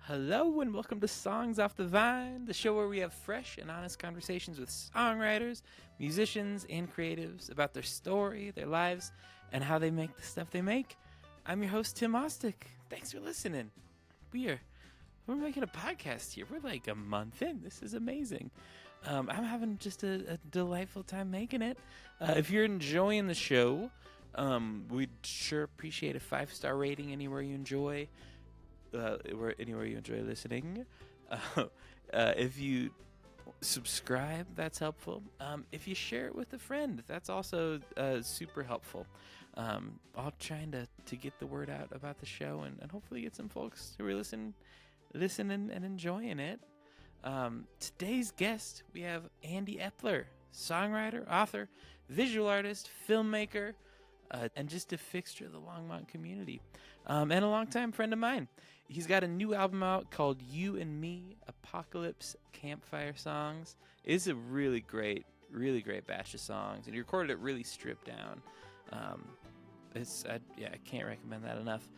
Hello and welcome to Songs Off the Vine, the show where we have fresh and honest conversations with songwriters, musicians, and creatives about their story, their lives, and how they make the stuff they make. I'm your host, Tim Ostdiek. Thanks for listening. We're making a podcast here. We're like a month in. This is amazing. I'm having just a delightful time making it. If you're enjoying the show, we'd sure appreciate a 5-star rating anywhere you enjoy. Anywhere you enjoy listening. If you subscribe, that's helpful. If you share it with a friend, that's also super helpful. All trying to get the word out about the show and hopefully get some folks who are listening and enjoying it. Today's guest, we have Andy Epler, songwriter, author, visual artist, filmmaker, and just a fixture of the Longmont community, and a longtime friend of mine. He's got a new album out called You and Me, Apocalypse Campfire Songs. It's a really great batch of songs, and he recorded it really stripped down. I can't recommend that enough.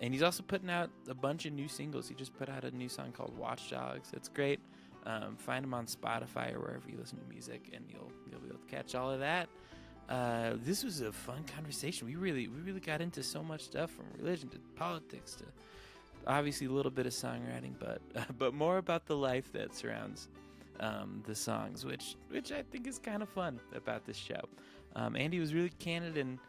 And he's also putting out a bunch of new singles. He just put out a new song called Watchdogs. It's great. Find him on Spotify or wherever you listen to music, and you'll be able to catch all of that. This was a fun conversation. We really got into so much stuff, from religion to politics to obviously a little bit of songwriting, but more about the life that surrounds the songs, which I think is kind of fun about this show. Andy was really candid and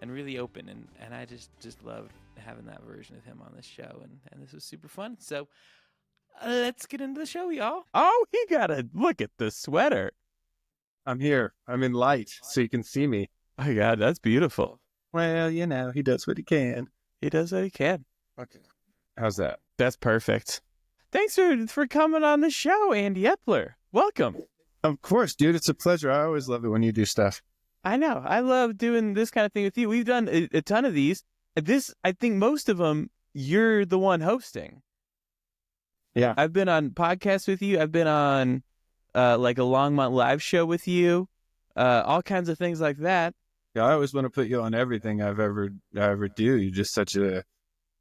really open, and I just loved having that version of him on this show, and this was super fun. So let's get into the show, y'all. Oh, he got a look at the sweater. I'm here. I'm in light, so you can see me. Oh, my God, that's beautiful. Well, he does what he can. He does what he can. Okay. How's that? That's perfect. Thanks for coming on the show, Andy Epler. Welcome. Of course, dude. It's a pleasure. I always love it when you do stuff. I know. I love doing this kind of thing with you. We've done a ton of these. I think most of them, you're the one hosting. Yeah. I've been on podcasts with you. I've been on like a Longmont live show with you. All kinds of things like that. Yeah, I always want to put you on everything I ever do. You're just such a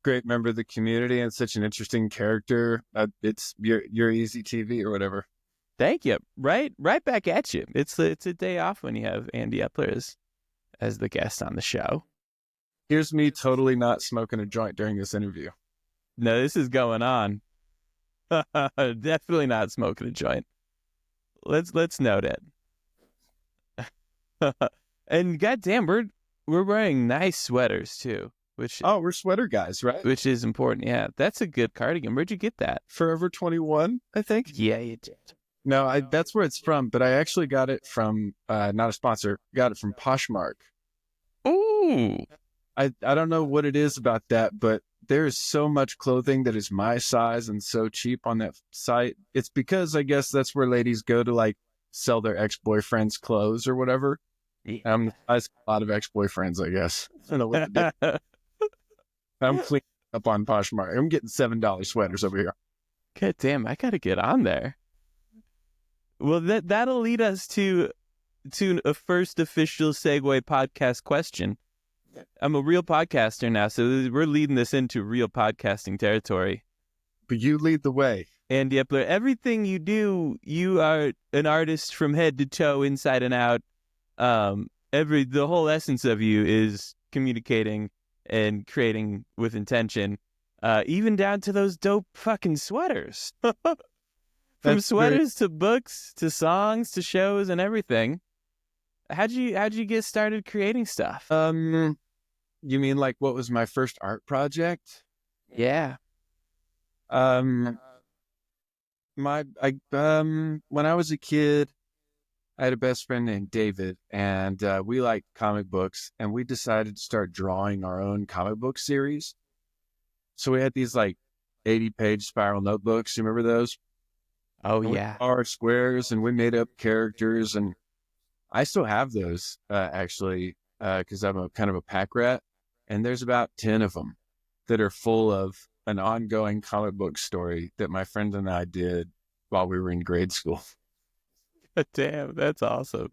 great member of the community and such an interesting character. You're easy TV or whatever. Thank you. Right back at you. It's a day off when you have Andy Epler as the guest on the show. Here's me totally not smoking a joint during this interview. No, this is going on. Definitely not smoking a joint. Let's note it. And goddamn, we're wearing nice sweaters too. We're sweater guys, right? Which is important. Yeah, that's a good cardigan. Where'd you get that? Forever 21, I think. Yeah, you did. No, that's where it's from, but I actually got it from, not a sponsor, got it from Poshmark. Ooh. I don't know what it is about that, but there is so much clothing that is my size and so cheap on that site. It's because I guess that's where ladies go to like sell their ex-boyfriends' clothes or whatever. Yeah. I have a lot of ex-boyfriends, I guess. I don't know what to do. I'm cleaning up on Poshmark. I'm getting $7 sweaters over here. God damn, I gotta get on there. Well, that'll lead us to a first official segue podcast question. I'm a real podcaster now, so we're leading this into real podcasting territory. But you lead the way. Andy Epler, everything you do, you are an artist from head to toe, inside and out. The whole essence of you is communicating and creating with intention, even down to those dope fucking sweaters. From sweaters to books to songs to shows and everything. How'd you get started creating stuff? You mean like what was my first art project? Yeah. When I was a kid, I had a best friend named David, and we liked comic books, and we decided to start drawing our own comic book series. So we had these like 80-page spiral notebooks. You remember those? Oh, and yeah. Our squares, and we made up characters, and I still have those actually, because I'm a kind of a pack rat, and there's about 10 of them that are full of an ongoing comic book story that my friend and I did while we were in grade school. Damn, that's awesome.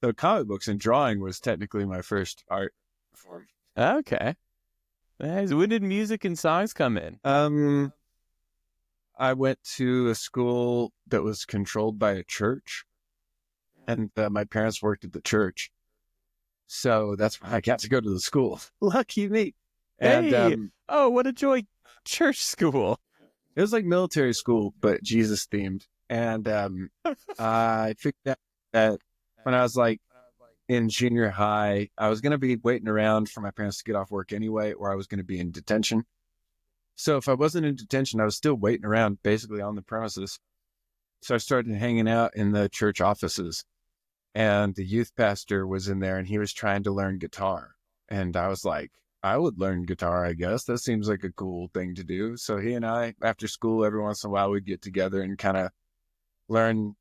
So comic books and drawing was technically my first art form. Okay. Nice. When did music and songs come in? I went to a school that was controlled by a church, and my parents worked at the church. So that's why I got to go to the school. Lucky me. And Hey, oh, what a joy. Church school. it was like military school, but Jesus themed. And I figured out that when I was like in junior high, I was going to be waiting around for my parents to get off work anyway, or I was going to be in detention. So if I wasn't in detention, I was still waiting around basically on the premises. So I started hanging out in the church offices, and the youth pastor was in there, and he was trying to learn guitar. And I was like, I would learn guitar, I guess. That seems like a cool thing to do. So he and I, after school, every once in a while, we'd get together and kind of learn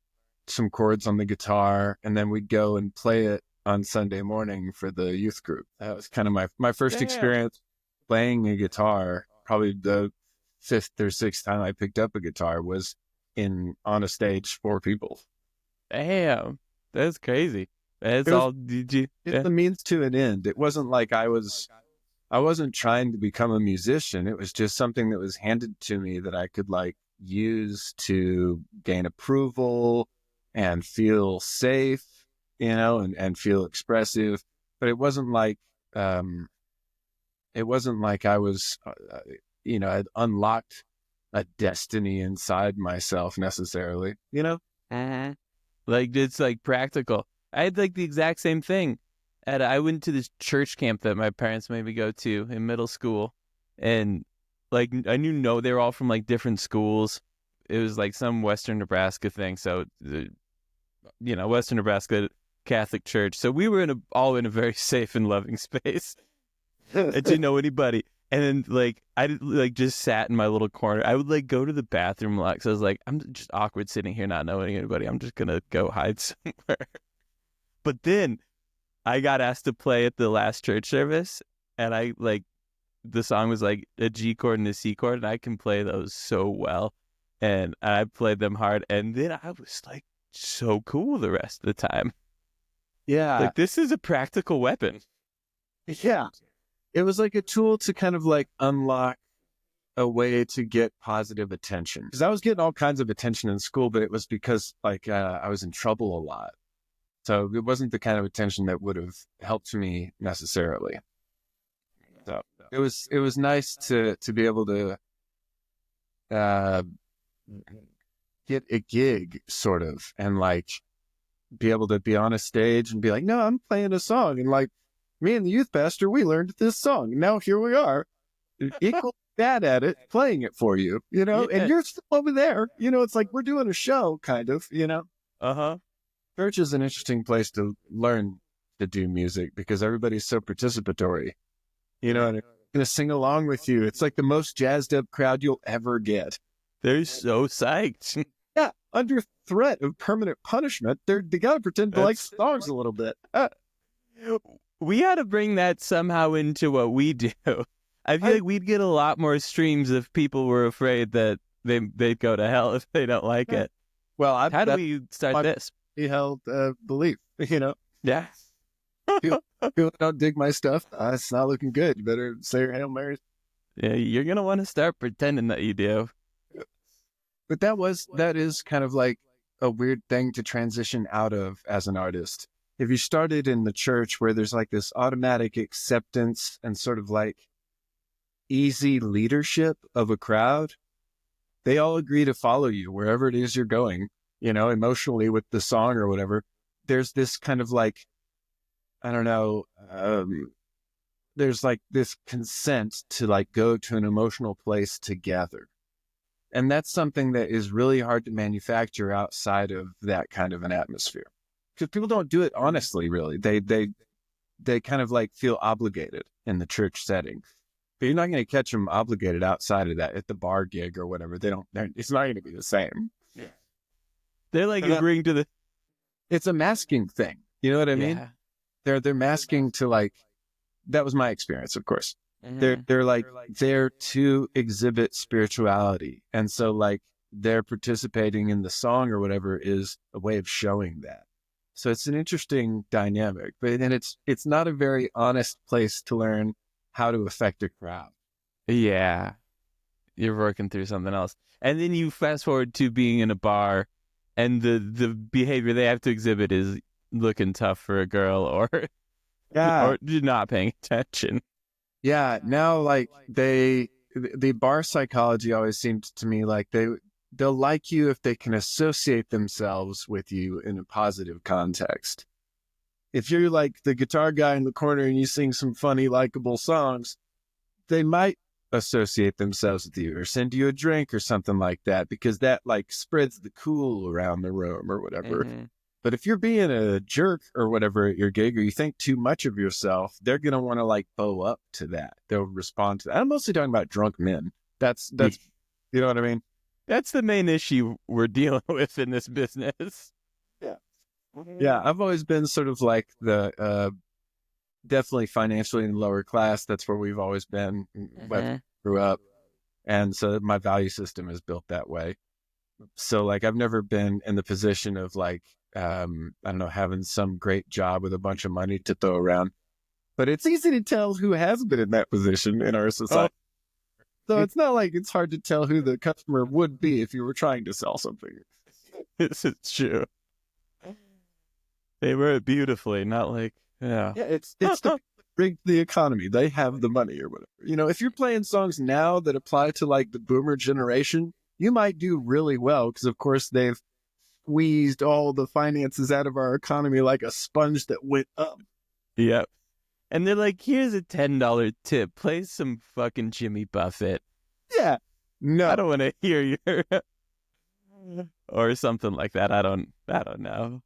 some chords on the guitar, and then we'd go and play it on Sunday morning for the youth group. That was kind of my first experience playing a guitar. Probably the 5th or 6th time I picked up a guitar was on a stage for people. Damn, that's crazy. That's all. Did you? It's the means to an end. It wasn't like I wasn't trying to become a musician. It was just something that was handed to me that I could like use to gain approval and feel safe, and feel expressive. But it wasn't like I was, I'd unlocked a destiny inside myself necessarily, Like, it's like practical. I had like the exact same thing. I went to this church camp that my parents made me go to in middle school, and like I knew they were all from like different schools. It was like some Western Nebraska thing, so Western Nebraska Catholic Church. So we were all in a very safe and loving space. I didn't know anybody. And then, like, I like just sat in my little corner. I would like go to the bathroom a lot because I was like, I'm just awkward sitting here not knowing anybody. I'm just gonna go hide somewhere. But then I got asked to play at the last church service, and I like the song was like a G chord and a C chord, and I can play those so well, and I played them hard. And then I was like so cool the rest of the time. Yeah, like this is a practical weapon. Yeah. It was like a tool to kind of like unlock a way to get positive attention. Because I was getting all kinds of attention in school, but it was because like I was in trouble a lot. So it wasn't the kind of attention that would have helped me necessarily. So it was nice to be able to get a gig sort of, and like be able to be on a stage and be like, no, I'm playing a song, and like, me and the youth pastor, we learned this song. Now here we are, equal bad at it, playing it for you, and you're still over there. It's like we're doing a show, kind of, Uh-huh. Church is an interesting place to learn to do music because everybody's so participatory, and they're going to sing along with you. It's like the most jazzed up crowd you'll ever get. They're so psyched. Yeah, under threat of permanent punishment, they got to pretend to like songs a little bit. We ought to bring that somehow into what we do. I feel like we'd get a lot more streams if people were afraid that they'd go to hell if they don't like it. Well, how do we start this? He held belief, Yeah. People don't dig my stuff. It's not looking good. You better say your Hail Marys. Yeah, you're going to want to start pretending that you do. But that is kind of like a weird thing to transition out of as an artist. If you started in the church where there's like this automatic acceptance and sort of like easy leadership of a crowd, they all agree to follow you wherever it is you're going, emotionally with the song or whatever. There's this kind of like, I don't know, there's like this consent to like go to an emotional place together. And that's something that is really hard to manufacture outside of that kind of an atmosphere. Because people don't do it honestly, really. They kind of like feel obligated in the church setting. But you're not going to catch them obligated outside of that at the bar gig or whatever. It's not going to be the same. Yeah. They're like agreeing to the... It's a masking thing. You know what I mean? They're masking to like... That was my experience, of course. Mm-hmm. They're like there to exhibit spirituality. And so like they're participating in the song or whatever is a way of showing that. So it's an interesting dynamic, but then it's not a very honest place to learn how to affect a crowd. Yeah. You're working through something else. And then you fast forward to being in a bar, and the behavior they have to exhibit is looking tough for a girl or Yeah. or not paying attention. Yeah. Now, like the bar psychology always seemed to me like they'll like you if they can associate themselves with you in a positive context. If you're like the guitar guy in the corner and you sing some funny, likable songs, they might associate themselves with you or send you a drink or something like that, because that like spreads the cool around the room or whatever. Mm-hmm. But if you're being a jerk or whatever at your gig, or you think too much of yourself, they're going to want to like bow up to that. They'll respond to that. I'm mostly talking about drunk men. That's, you know what I mean? That's the main issue we're dealing with in this business. Yeah. Yeah. I've always been sort of like the, definitely financially in the lower class. That's where we've always been, Mm-hmm. grew up. And so my value system is built that way. So like, I've never been in the position of like, I don't know, having some great job with a bunch of money to throw around, but it's easy to tell who has been in that position in our society. So it's not like it's hard to tell who the customer would be if you were trying to sell something. This is true. They wear it beautifully, not like, yeah. Yeah, it's the economy. They have the money or whatever. You know, if you're playing songs now that apply to like the boomer generation, you might do really well because, of course, they've squeezed all the finances out of our economy like a sponge that went up. Yep. And they're like, here's a $10 tip. Play some fucking Jimmy Buffett. Yeah. No. I don't want to hear your or something like that. I don't know.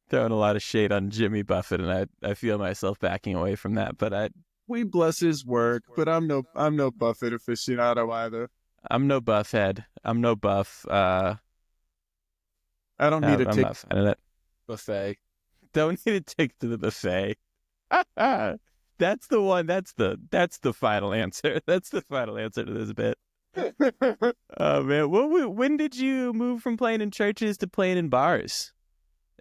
Throwing a lot of shade on Jimmy Buffett, and I feel myself backing away from that. But we bless his work, but I'm no Buffett aficionado either. I'm no buff head. I'm no buff. I don't need to I'm take not fan of that. buffet. Don't need to take to the buffet. That's the one. That's the final answer. That's the final answer to this bit. Oh man, when did you move from playing in churches to playing in bars,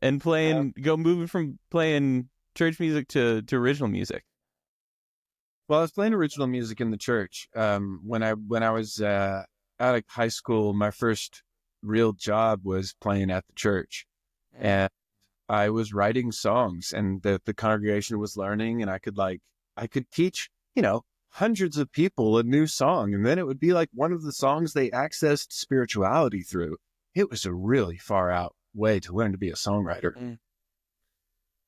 and moving from playing church music to original music? Well, I was playing original music in the church. When I was out of high school, my first real job was playing at the church, and I was writing songs, and the congregation was learning, and I could teach, hundreds of people a new song, and then it would be like one of the songs they accessed spirituality through. It was a really far out way to learn to be a songwriter. Mm.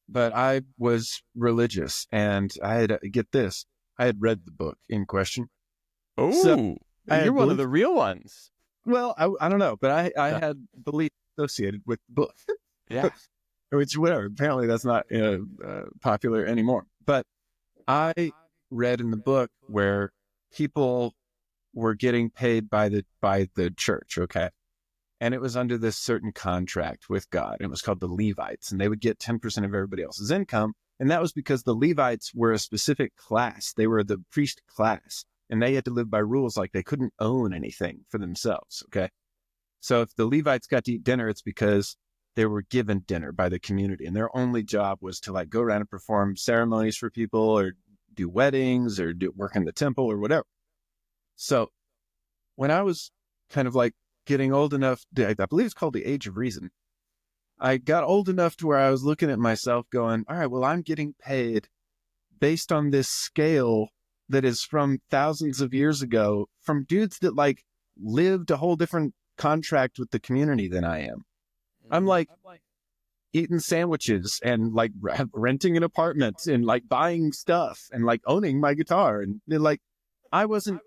But I was religious, and I had read the book in question. Oh, So, you're one of the real ones. Well, I don't know, but I had belief associated with the book. Yeah. Which, whatever, apparently that's not popular anymore. But I read in the book where people were getting paid by the church, okay? And it was under this certain contract with God. And it was called the Levites, and they would get 10% of everybody else's income. And that was because the Levites were a specific class. They were the priest class, and they had to live by rules like they couldn't own anything for themselves, okay? So if the Levites got to eat dinner, it's because they were given dinner by the community, and their only job was to like go around and perform ceremonies for people, or do weddings, or do work in the temple, or whatever. So when I was kind of like getting old enough, I believe it's called the age of reason, I got old enough to where I was looking at myself going, all right, well, I'm getting paid based on this scale that is from thousands of years ago, from dudes that like lived a whole different contract with the community than I am. I'm like eating sandwiches and like renting an apartment and like buying stuff and like owning my guitar. And like, I wasn't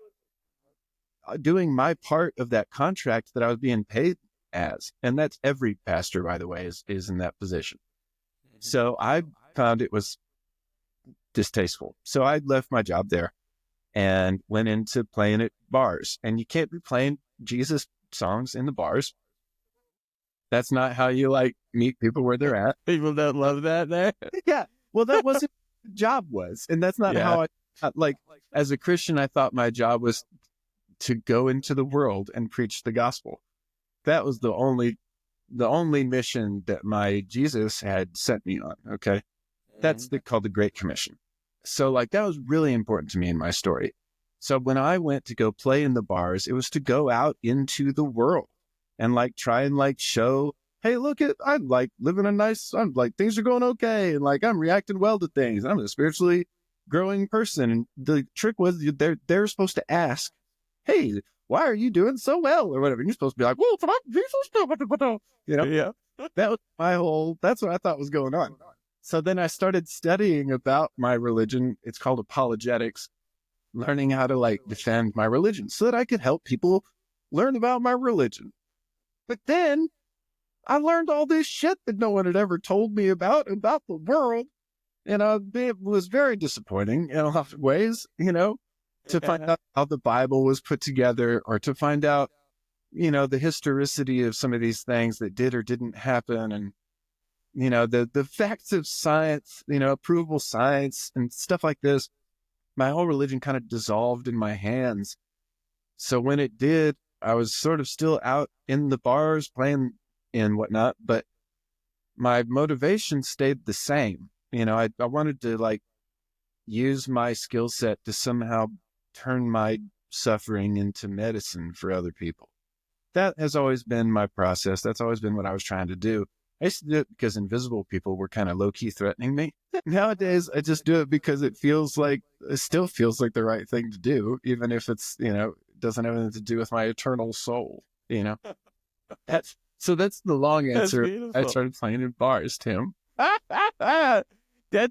doing my part of that contract that I was being paid as. And that's every pastor, by the way, is in that position. So I found it was distasteful. So I left my job there and went into playing at bars. And you can't be playing Jesus songs in the bars. That's not how you like meet people where they're at. People don't love that there. Yeah. Well, that wasn't what the job was. And that's not how I, like, as a Christian, I thought my job was to go into the world and preach the gospel. That was the only mission that my Jesus had sent me on. Okay. That's called the Great Commission. So like, that was really important to me in my story. So when I went to go play in the bars, it was to go out into the world and like try and like show, hey, look at, I'm like living a nice, I'm like, things are going okay. And like, I'm reacting well to things. I'm a spiritually growing person. And the trick was they're supposed to ask, hey, why are you doing so well or whatever? And you're supposed to be like, well, you know, Yeah. that was that's what I thought was going on. So then I started studying about my religion. It's called apologetics, learning how to like defend my religion so that I could help people learn about my religion. But then I learned all this shit that no one had ever told me about the world. And it was very disappointing in a lot of ways, you know, to find out how the Bible was put together, or to find out, you know, the historicity of some of these things that did or didn't happen. And, you know, the facts of science, you know, provable science and stuff like this. My whole religion kind of dissolved in my hands. So when it did, I was sort of still out in the bars playing and whatnot, but my motivation stayed the same. You know, I wanted to like use my skill set to somehow turn my suffering into medicine for other people. That has always been my process. That's always been what I was trying to do. I used to do it because invisible people were kind of low-key threatening me. Nowadays, I just do it because it still feels like the right thing to do, even if it's, you know, doesn't have anything to do with my eternal soul, you know? That's the long answer. I started playing in bars, Tim. That's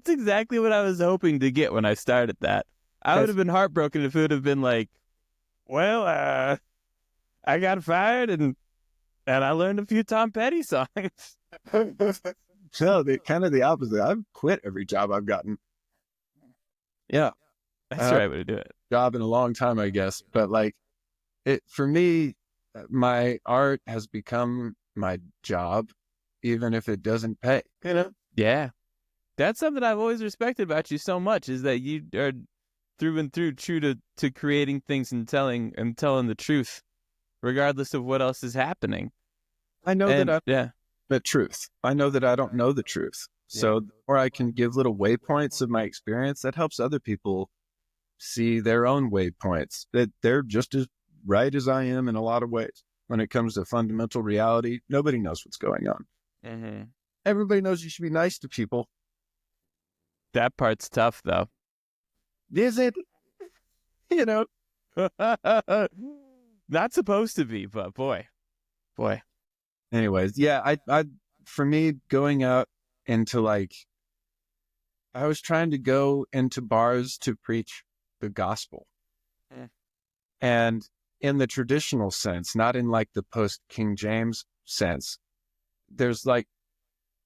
exactly what I was hoping to get when I started that. I would have been heartbroken if it would have been like, well, I got fired and I learned a few Tom Petty songs. No, kind of the opposite. I've quit every job I've gotten. Yeah. That's the right way to do it. Job in a long time, I guess. But like for me, my art has become my job, even if it doesn't pay, you know? Yeah. That's something I've always respected about you so much, is that you are through and through true to creating things and telling the truth, regardless of what else is happening. I know the truth. I know that I don't know the truth. So the more I can give little waypoints of my experience, that helps other people see their own waypoints, that they're just as right as I am in a lot of ways. When it comes to fundamental reality, nobody knows what's going on. Mm-hmm. Everybody knows you should be nice to people. That part's tough, though. Is it? You know? Not supposed to be, but boy. Anyways, yeah, I for me, going out into like, I was trying to go into bars to preach the gospel. And in the traditional sense, not in like the post-King James sense, there's like,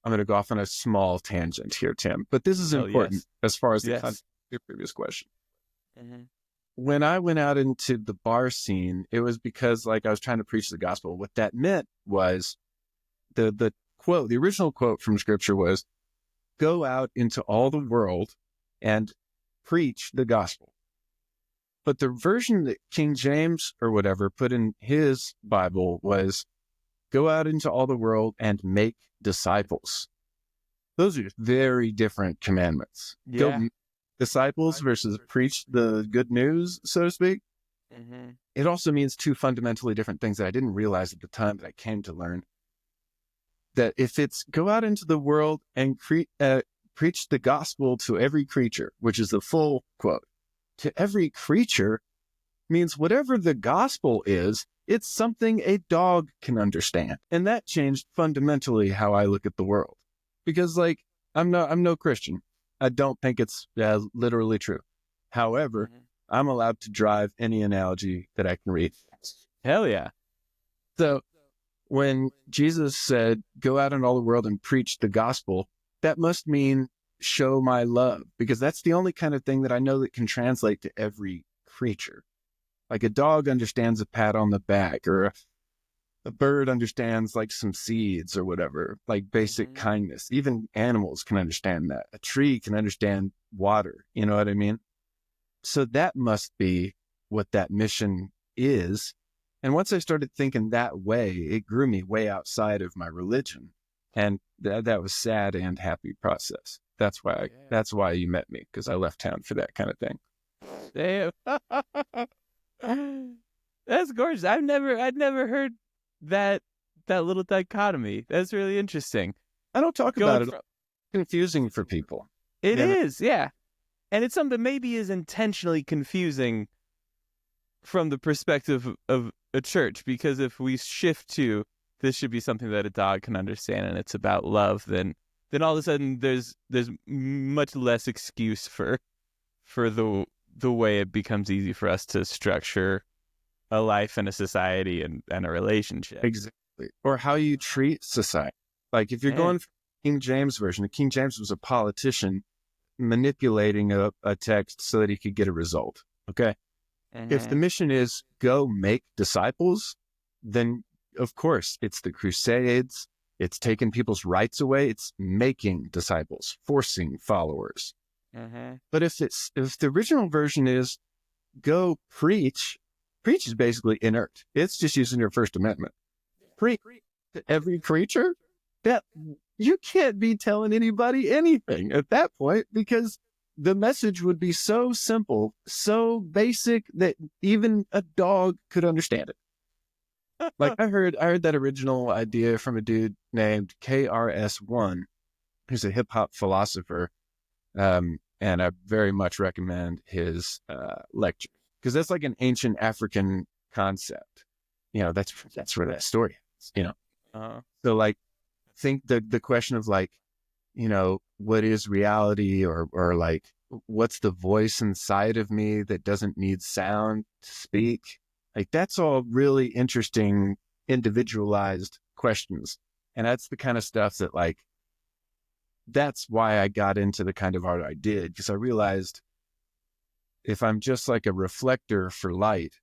I'm going to go off on a small tangent here, Tim, but this is important as far as the content of your previous question. Mm-hmm. When I went out into the bar scene, it was because like I was trying to preach the gospel. What that meant was the quote, the original quote from scripture was, go out into all the world and preach the gospel. But the version that King James or whatever put in his Bible was, go out into all the world and make disciples. Those are very different commandments. Yeah. Go make disciples versus preach the good news, so to speak. Mm-hmm. It also means two fundamentally different things that I didn't realize at the time that I came to learn. That if it's go out into the world and preach the gospel to every creature, which is the full quote, to every creature means whatever the gospel is, it's something a dog can understand. And that changed fundamentally how I look at the world. Because like, I'm no Christian. I don't think it's literally true. However, I'm allowed to drive any analogy that I can read. Hell yeah. So when Jesus said, go out in all the world and preach the gospel, that must mean show my love, because that's the only kind of thing that I know that can translate to every creature. Like a dog understands a pat on the back, or a bird understands like some seeds or whatever, like basic kindness. Even animals can understand that. A tree can understand water. You know what I mean? So that must be what that mission is. And once I started thinking that way, it grew me way outside of my religion. And that was sad and happy process. That's why you met me, because I left town for that kind of thing. Damn. That's gorgeous. I'd never heard that little dichotomy. That's really interesting. I don't talk Going about it. from- Confusing for people. It Yeah, is, yeah. And it's something that maybe is intentionally confusing from the perspective of a church, because if we shift to this should be something that a dog can understand and it's about love, then all of a sudden there's much less excuse for the way it becomes easy for us to structure a life and a society and a relationship. exactly. Or how you treat society. Like if you're Yeah. going for King James version, the King James was a politician manipulating a text so that he could get a result. Okay. If the mission is go make disciples, then of course it's the Crusades, it's taking people's rights away, it's making disciples, forcing followers. But if the original version is go preach is basically inert. It's just using your First Amendment. Preach to every creature? That you can't be telling anybody anything at that point, because the message would be so simple, so basic that even a dog could understand it. Like I heard that original idea from a dude named KRS-One, who's a hip hop philosopher. And I very much recommend his lecture, because that's like an ancient African concept. That's where that story is, So like, think the question of like, what is reality, or like, what's the voice inside of me that doesn't need sound to speak? Like, that's all really interesting, individualized questions. And that's the kind of stuff that like, that's why I got into the kind of art I did, because I realized if I'm just like a reflector for light,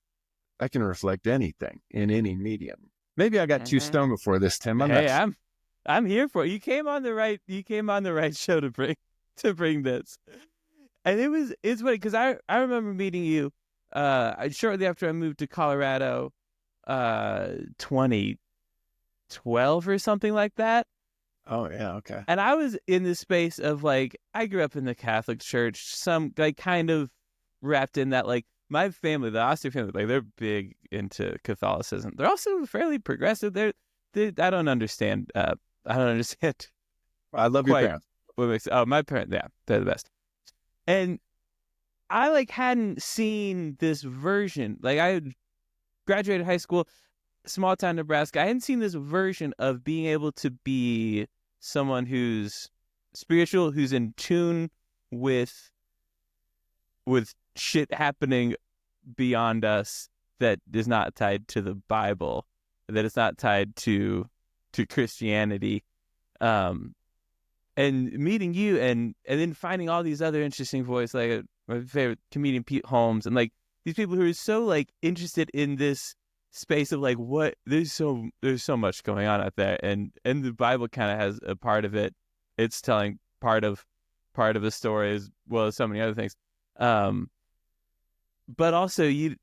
I can reflect anything in any medium. Maybe I got too stoned before this, Tim. I'm here for it. You came on the right show to bring this. And it's funny because I remember meeting you shortly after I moved to Colorado 2012 or something like that. Oh yeah, okay. And I was in this space of like, I grew up in the Catholic Church, some like kind of wrapped in that, like my family, the Ostdiek family, like they're big into Catholicism. They're also fairly progressive. I don't understand. I don't understand. I love your parents. My parents, yeah, they're the best. And I like hadn't seen this version. Like I had graduated high school, small town Nebraska. I hadn't seen this version of being able to be someone who's spiritual, who's in tune with shit happening beyond us that is not tied to the Bible, that is not tied to Christianity. And meeting you and then finding all these other interesting voices, like my favorite comedian Pete Holmes, and like these people who are so like interested in this space of like what there's so much going on out there, and the Bible kind of has a part of it. It's telling part of the story as well as so many other things. But also you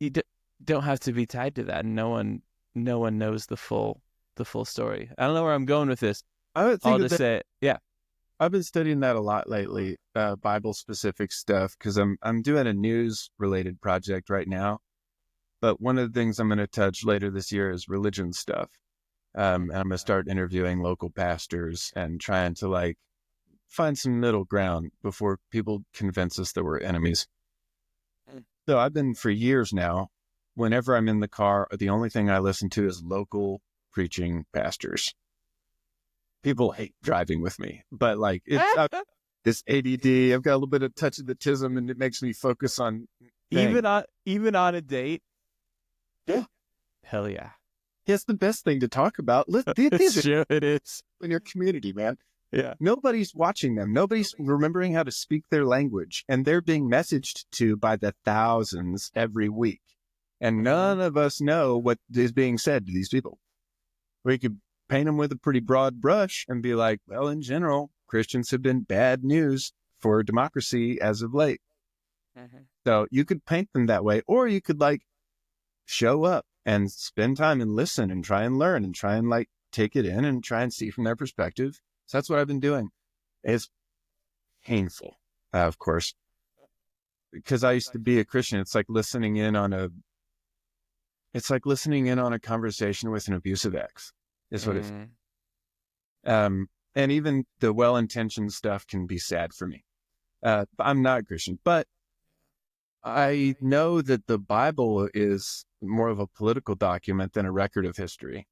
don't have to be tied to that. No one knows the full story. I don't know where I'm going with this. I would think I'll just say, yeah. I've been studying that a lot lately, Bible specific stuff, because I'm doing a news related project right now. But one of the things I'm going to touch later this year is religion stuff. And I'm going to start interviewing local pastors and trying to like find some middle ground before people convince us that we're enemies. So I've been for years now, whenever I'm in the car, the only thing I listen to is local preaching pastors. People hate driving with me, but like it's this ADD. I've got a little bit of touch of the tism, and it makes me focus on even on a date. Yeah, hell yeah. It's the best thing to talk about. Sure it is. In your community, man. Yeah. Nobody's watching them. Nobody's remembering how to speak their language, and they're being messaged to by the thousands every week, and none of us know what is being said to these people. We could paint them with a pretty broad brush and be like, well, in general, Christians have been bad news for democracy as of late. So you could paint them that way, or you could like show up and spend time and listen and try and learn and try and like take it in and try and see from their perspective. So that's what I've been doing. It's painful, of course. because I used to be a Christian, it's like listening in on a conversation with an abusive ex, is what it's. And even the well-intentioned stuff can be sad for me. I'm not Christian, but I know that the Bible is more of a political document than a record of history.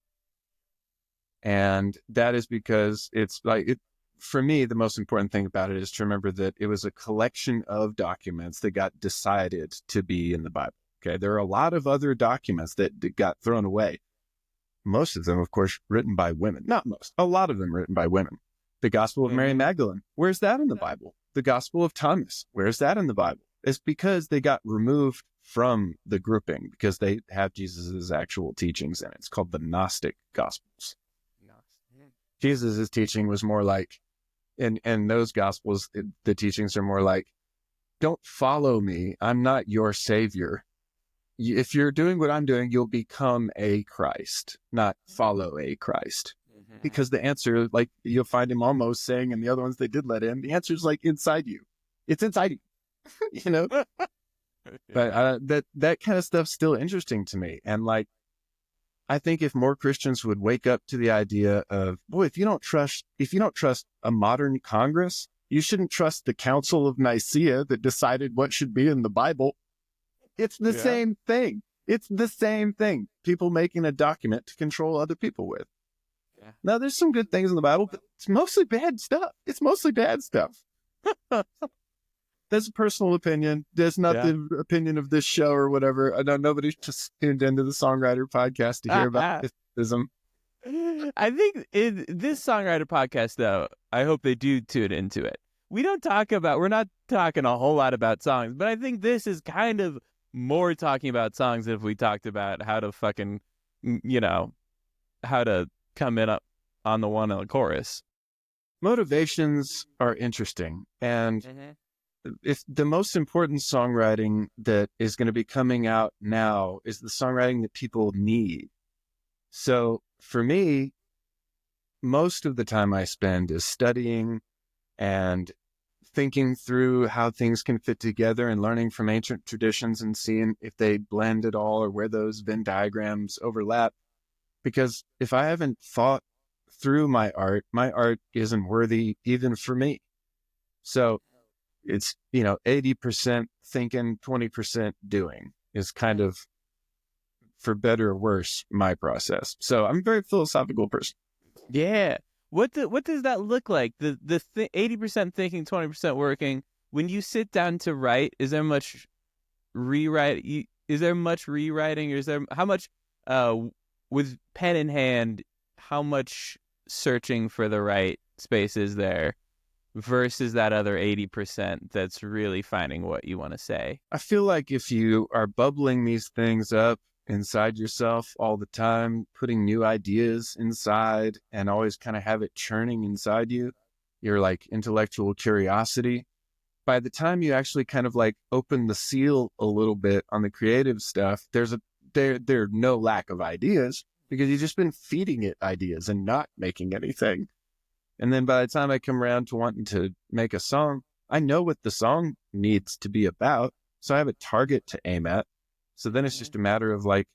And that is because it's like, for me, the most important thing about it is to remember that it was a collection of documents that got decided to be in the Bible. Okay. There are a lot of other documents that got thrown away. Most of them, of course, written by women. Not most, a lot of them written by women. The Gospel of Mary Magdalene, where's that in the Bible? The Gospel of Thomas, where's that in the Bible? It's because they got removed from the grouping because they have Jesus's actual teachings in it. It's called the Gnostic Gospels. Jesus's teaching was more like, in those Gospels, the teachings are more like, don't follow me. I'm not your savior. If you're doing what I'm doing, you'll become a Christ, not follow a Christ. Because the answer, like you'll find him almost saying, and the other ones they did let in, the answer is like inside you. It's inside you, you know? But that kind of stuff's still interesting to me. And like, I think if more Christians would wake up to the idea of, boy, if you don't trust a modern Congress, you shouldn't trust the Council of Nicaea that decided what should be in the Bible. It's the same thing. It's the same thing. People making a document to control other people with. Yeah. Now, there's some good things in the Bible, but it's mostly bad stuff. That's a personal opinion. That's not the opinion of this show or whatever. I know nobody's just tuned into the Songwriter podcast to hear about mysticism. I think in this Songwriter podcast, though, I hope they do tune into it. We're not talking a whole lot about songs, but I think this is kind of more talking about songs than if we talked about how to fucking, how to come in up on the one on the chorus. Motivations are interesting. And if the most important songwriting that is going to be coming out now is the songwriting that people need. So for me, most of the time I spend is studying and thinking through how things can fit together and learning from ancient traditions and seeing if they blend at all or where those Venn diagrams overlap. Because if I haven't thought through my art isn't worthy even for me. So it's, 80% thinking, 20% doing is kind of, for better or worse, my process. So I'm a very philosophical person. Yeah. What does that look like? The 80% thinking, 20% working. When you sit down to write, is there much rewriting? Or is there how much with pen in hand? How much searching for the right space is there versus that other 80% that's really finding what you want to say? I feel like if you are bubbling these things up inside yourself all the time, putting new ideas inside and always kind of have it churning inside you, your like intellectual curiosity, by the time you actually kind of like open the seal a little bit on the creative stuff, there's no lack of ideas because you've just been feeding it ideas and not making anything. And then by the time I come around to wanting to make a song, I know what the song needs to be about. So I have a target to aim at. So then it's just a matter of like,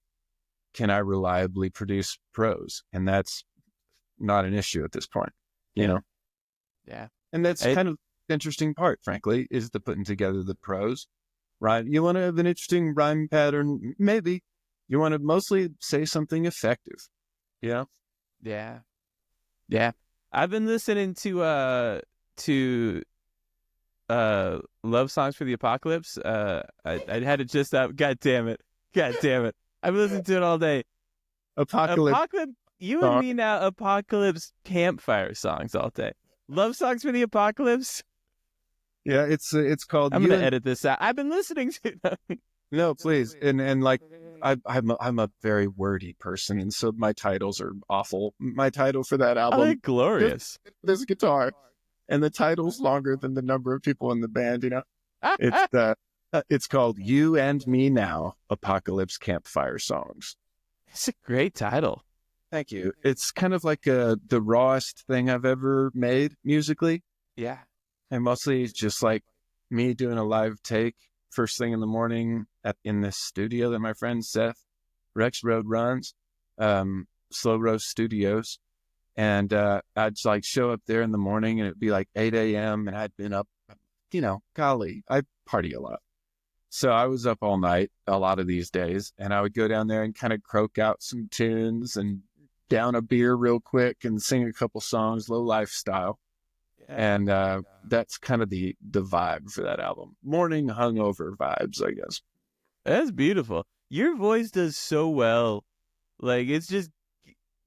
can I reliably produce prose? And that's not an issue at this point, Yeah. And that's kind of the interesting part, frankly, is the putting together the prose. Right? You want to have an interesting rhyme pattern, maybe. You want to mostly say something effective. Yeah. I've been listening to Love Songs for the Apocalypse. I had it just up. God damn it. I've been listening to it all day. Apocalypse. You and me now, Apocalypse campfire songs all day. Love Songs for the Apocalypse. Yeah, it's called. I'm gonna edit this out. I've been listening to them. No, please. And like, I'm a very wordy person, and so my titles are awful. My title for that album, Oh, glorious. There's a guitar, and the title's longer than the number of people in the band. It's called "You and Me Now: Apocalypse Campfire Songs." It's a great title. Thank you. It's kind of like the rawest thing I've ever made musically. Yeah. And mostly it's just like me doing a live take first thing in the morning in this studio that my friend Seth Rex Road runs, Slow Roast Studios. And I'd like show up there in the morning and it'd be like 8 a.m. and I'd been up, golly, I party a lot. So I was up all night a lot of these days, and I would go down there and kind of croak out some tunes and down a beer real quick and sing a couple songs, low lifestyle. And that's kind of the vibe for that album. Morning hungover vibes, I guess. That's beautiful. Your voice does so well. Like, it's just,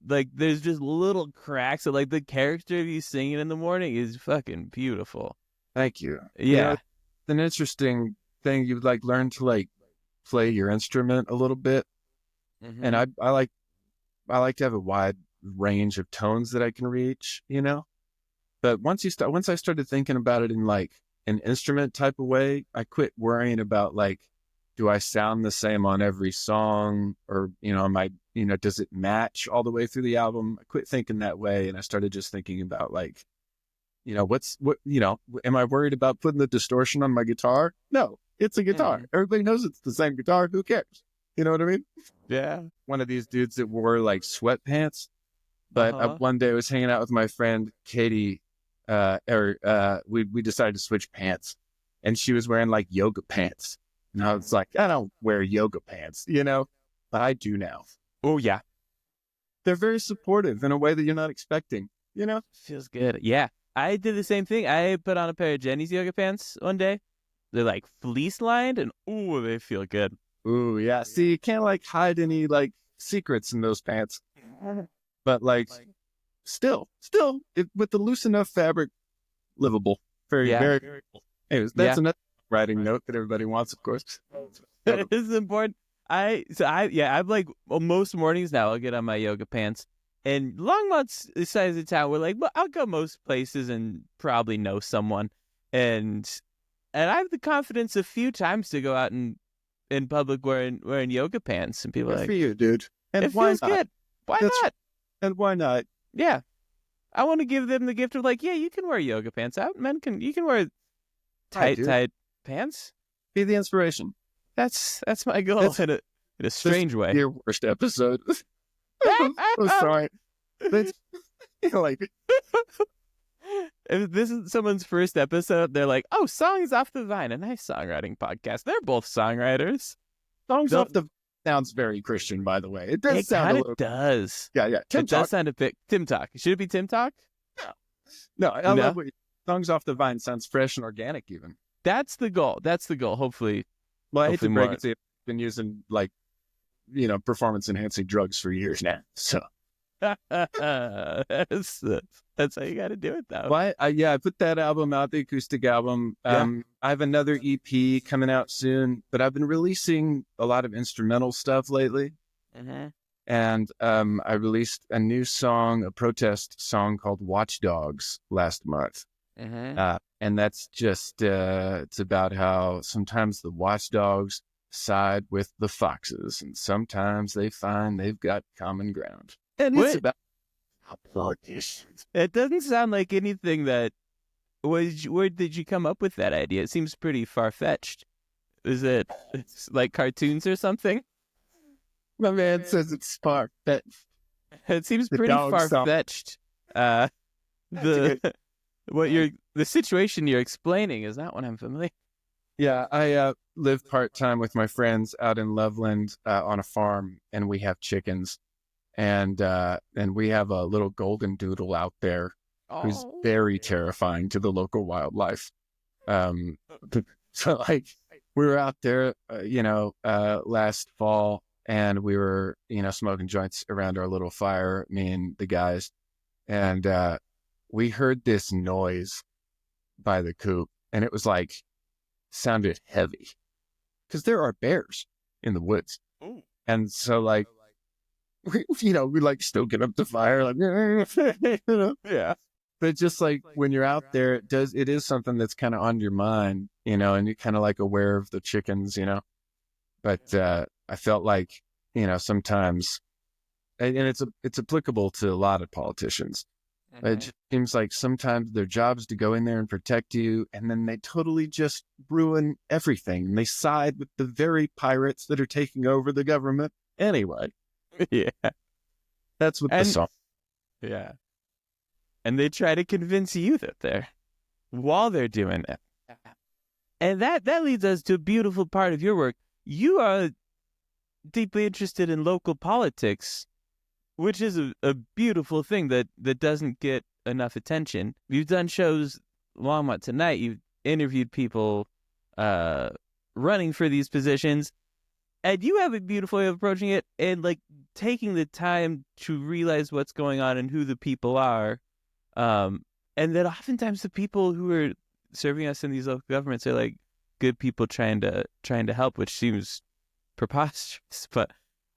like, there's just little cracks. Like, the character of you singing in the morning is fucking beautiful. Thank you. Yeah. It's an interesting thing. You like learn to like play your instrument a little bit. Mm-hmm. And I like to have a wide range of tones that I can reach, But once I started thinking about it in like an instrument type of way, I quit worrying about like, do I sound the same on every song, or does it match all the way through the album? I quit thinking that way, and I started just thinking about like, am I worried about putting the distortion on my guitar? No, it's a guitar. Everybody knows it's the same guitar. Who cares? You know what I mean? Yeah. One of these dudes that wore like sweatpants. But one day I was hanging out with my friend Katie, we decided to switch pants, and she was wearing like yoga pants. And I was like, I don't wear yoga pants, but I do now. Oh, yeah. They're very supportive in a way that you're not expecting, Feels good. Yeah. I did the same thing. I put on a pair of Jenny's yoga pants one day. They're like fleece lined, and ooh, they feel good. Ooh, yeah. See, you can't like hide any like secrets in those pants. But like, still, with the loose enough fabric, livable. Very, very, very cool. Anyways, that's another writing note that everybody wants, of course. It is important. I'm like, most mornings now I'll get on my yoga pants. And Longmont's the size of town where like, well, I'll go most places and probably know someone. And I have the confidence a few times to go out in public wearing yoga pants, and people are like, for you, dude. And it why feels not? good. Why not? And why not? Yeah. I want to give them the gift of like, yeah, you can wear yoga pants out. You can wear tight pants. Be the inspiration. That's my goal in a strange way. Your worst episode. I'm sorry. Like, if this is someone's first episode, they're like, oh, Songs Off the Vine, a nice songwriting podcast. They're both songwriters. Songs Off the sounds very Christian, by the way. It does sound a little. It does. Yeah. It does sound a bit Tim Talk. Should it be Tim Talk? No. I love what Songs Off the Vine sounds fresh and organic, even. That's the goal. Hopefully. Well, I hate to break it to you. I've been using like, performance enhancing drugs for years now. So that's how you got to do it, though. Well, I put that album out, the acoustic album. I have another EP coming out soon, but I've been releasing a lot of instrumental stuff lately. Mm-hmm. And I released a new song, a protest song called Watchdogs last month. Mm-hmm. And that's just, it's about how sometimes the watchdogs side with the foxes, and sometimes they find they've got common ground. And it's about politicians. It doesn't sound like anything that where did you come up with that idea? It seems pretty far-fetched. Is it like cartoons or something? My man says it's far-fetched. It seems pretty far-fetched. The situation you're explaining is not one I'm familiar. Yeah, I live part-time with my friends out in Loveland on a farm, and we have chickens. And we have a little golden doodle out there who's very terrifying to the local wildlife. So like we were out there, last fall, and we were, smoking joints around our little fire, me and the guys. And we heard this noise by the coop, and it was like, sounded heavy, because there are bears in the woods. Ooh. And so like, we like still get up the fire, like, yeah. But just like when you're out there, it is something that's kind of on your mind, and you're kind of like aware of the chickens, but I felt like, sometimes, and it's applicable to a lot of politicians. It just seems like sometimes their job's to go in there and protect you, and then they totally just ruin everything. And they side with the very pirates that are taking over the government anyway. Yeah. That's what the And- song. Yeah. And they try to convince you that they're while they're doing it. And that leads us to a beautiful part of your work. You are deeply interested in local politics, which is a beautiful thing that doesn't get enough attention. You've done shows, Longmont Tonight. You've interviewed people running for these positions. And you have a beautiful way of approaching it and like taking the time to realize what's going on and who the people are. And that oftentimes the people who are serving us in these local governments are like good people trying to help, which seems preposterous, but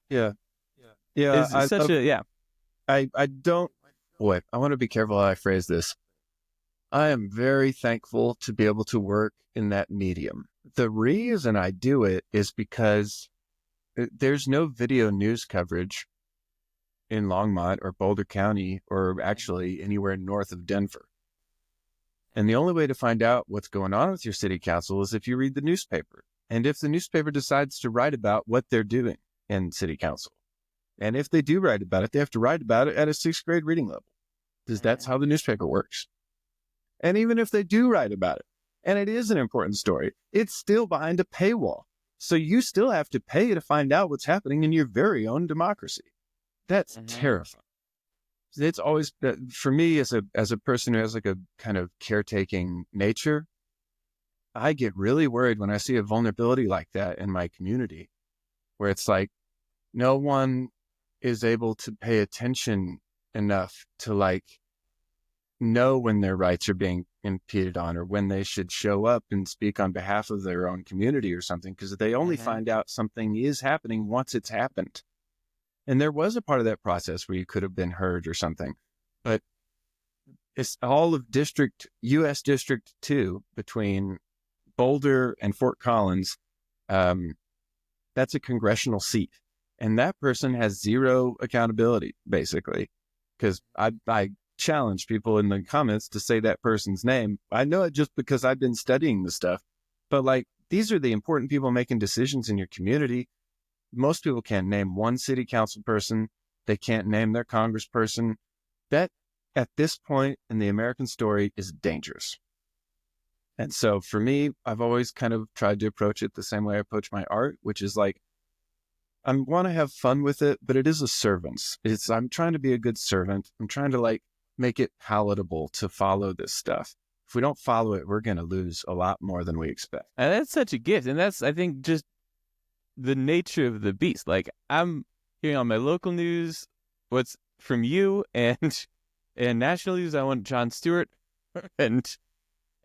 Yeah. it's I don't. Boy, I want to be careful how I phrase this. I am very thankful to be able to work in that medium. The reason I do it is because there's no video news coverage in Longmont or Boulder County or actually anywhere north of Denver. And the only way to find out what's going on with your city council is if you read the newspaper. And if the newspaper decides to write about what they're doing in city council. And if they do write about it, they have to write about it at a 6th grade reading level, because that's how the newspaper works. And even if they do write about it, and it is an important story, it's still behind a paywall. So you still have to pay to find out what's happening in your very own democracy. That's terrifying. It's always, for me as a person who has like a kind of caretaking nature, I get really worried when I see a vulnerability like that in my community, where it's like no one is able to pay attention enough to like know when their rights are being impeded on or when they should show up and speak on behalf of their own community or something, because they only find out something is happening once it's happened. And there was a part of that process where you could have been heard or something, but it's all of U.S. District 2 between Boulder and Fort Collins. That's a congressional seat. And that person has zero accountability, basically, because I challenge people in the comments to say that person's name. I know it just because I've been studying the stuff, but like, these are the important people making decisions in your community. Most people can't name one city council person. They can't name their congressperson. That, at this point in the American story, is dangerous. And so for me, I've always kind of tried to approach it the same way I approach my art, which is like, I want to have fun with it, but it is a servant's. I'm trying to be a good servant. I'm trying to like make it palatable to follow this stuff. If we don't follow it, we're going to lose a lot more than we expect. And that's such a gift. And that's, I think, just the nature of the beast. Like, I'm hearing on my local news what's from you, and national news, I want Jon Stewart. and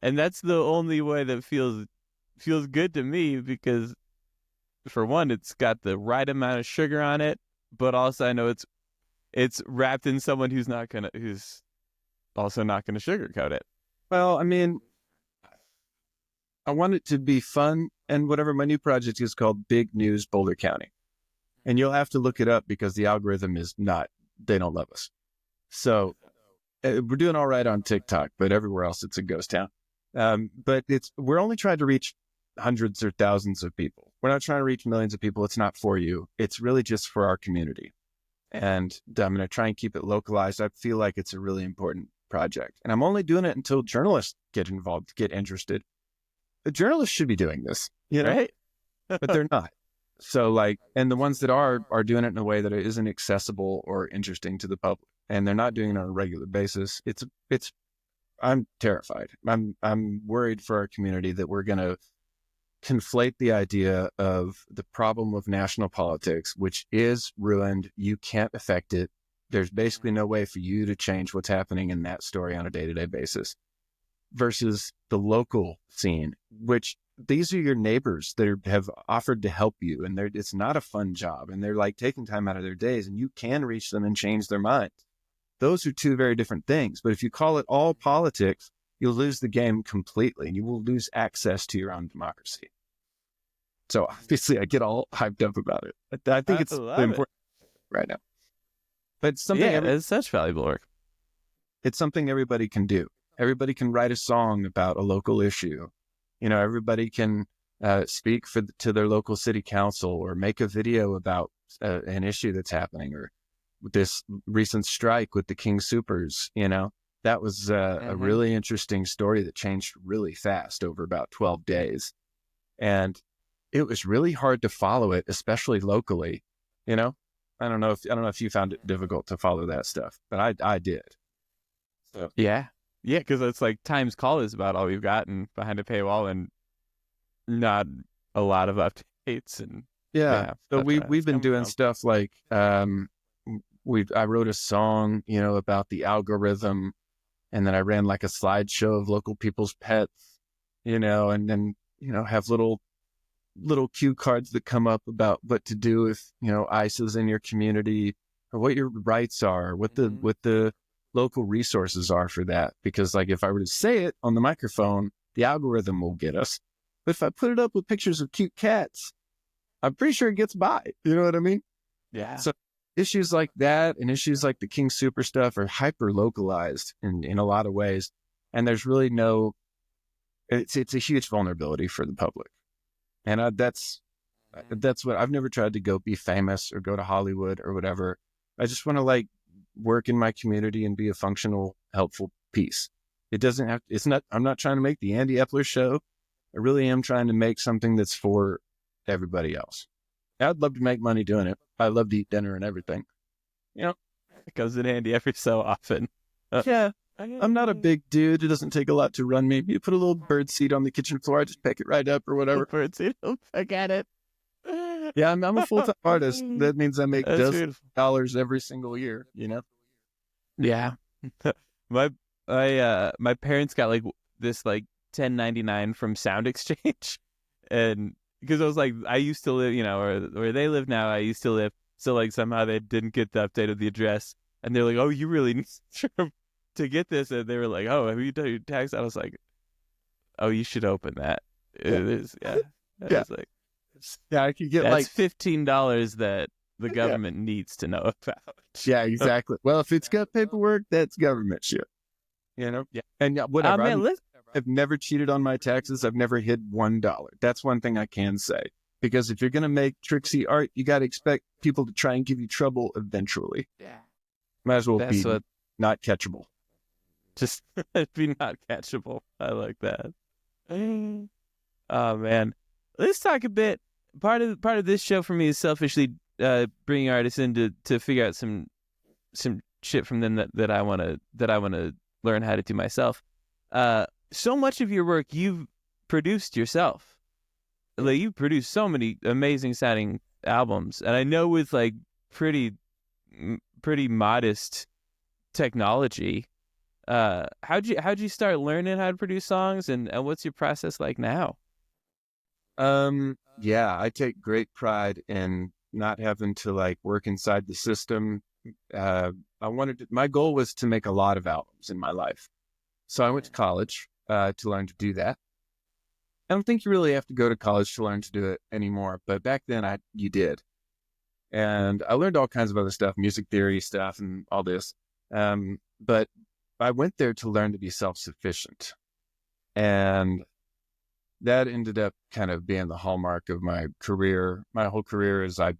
that's the only way that feels good to me, because for one, it's got the right amount of sugar on it, but also I know it's wrapped in someone who's also not gonna sugarcoat it. Well, I mean, I want it to be fun, and whatever my new project is called Big News Boulder County. And you'll have to look it up because the algorithm is not, they don't love us. So we're doing all right on TikTok, but everywhere else it's a ghost town. But we're only trying to reach hundreds or thousands of people. We're not trying to reach millions of people. It's not for you. It's really just for our community. And I'm going to try and keep it localized. I feel like it's a really important project. And I'm only doing it until journalists get involved, get interested. The journalists should be doing this, Right? But they're not. So like, and the ones that are doing it in a way that it isn't accessible or interesting to the public. And they're not doing it on a regular basis. I'm terrified. I'm worried for our community that we're going to conflate the idea of the problem of national politics, which is ruined. You can't affect it. There's basically no way for you to change what's happening in that story on a day-to-day basis, versus the local scene, which these are your neighbors that have offered to help you. And it's not a fun job. And they're like taking time out of their days, and you can reach them and change their minds. Those are two very different things. But if you call it all politics, you'll lose the game completely, and you will lose access to your own democracy. So obviously I get all hyped up about it. I think it's important right now. But something it's such valuable work. It's something everybody can do. Everybody can write a song about a local issue. Everybody can speak to their local city council or make a video about an issue that's happening, or this recent strike with the King Soopers. That was a really interesting story that changed really fast over about 12 days. And it was really hard to follow it, especially locally. I don't know if you found it difficult to follow that stuff, but I did. So Yeah, because it's like Times Call is about all we've gotten behind a paywall, and not a lot of updates. And so we've been doing stuff like I wrote a song, about the algorithm, and then I ran like a slideshow of local people's pets, and then have little cue cards that come up about what to do if ICE is in your community, or what your rights are, what the local resources are for that. Because like if I were to say it on the microphone, the algorithm will get us. But if I put it up with pictures of cute cats, I'm pretty sure it gets by. You know what I mean? Yeah. So issues like that and issues like the King Super stuff are hyper localized in a lot of ways. And there's really it's a huge vulnerability for the public. And that's what I've never tried to go be famous or go to Hollywood or whatever. I just want to like work in my community and be a functional, helpful piece. I'm not trying to make the Andy Epler show. I really am trying to make something that's for everybody else. I'd love to make money doing it. I love to eat dinner and everything. It comes in handy every so often. Yeah. I'm not a big dude. It doesn't take a lot to run me. You put a little bird seed on the kitchen floor, I just pick it right up or whatever. Bird seed, I get it. Yeah, I'm a full-time artist. That means I make dozens of dollars every single year, Yeah. My parents got like this like 1099 from Sound Exchange, and because I was like, I used to live, or where they live now, I used to live. So like somehow they didn't get the update of the address, and they're like, oh, you really need to get this, and they were like, oh, have you done your tax? I was like, oh, you should open that. It is, yeah. Yeah. Like, I could get that's like $15 that the government needs to know about. Yeah, exactly. Well, if it's got paperwork, that's government shit. Yeah. And whatever. I've never cheated on my taxes. I've never hid $1. That's one thing I can say. Because if you're going to make tricksy art, you got to expect people to try and give you trouble eventually. Yeah. Might as well be not catchable. Just be not catchable. I like that. Oh, man. Let's talk a bit. Part of this show for me is selfishly bringing artists in to figure out some shit from them that I want to learn how to do myself. So much of your work you've produced yourself. Like you've produced so many amazing sounding albums, and I know with like pretty modest technology. How'd you start learning how to produce songs, and what's your process like now? Yeah, I take great pride in not having to like work inside the system. My goal was to make a lot of albums in my life. So I went to college to learn to do that. I don't think you really have to go to college to learn to do it anymore, but back then you did. And I learned all kinds of other stuff, music theory stuff and all this. But I went there to learn to be self-sufficient. And that ended up kind of being the hallmark of my career. My whole career is I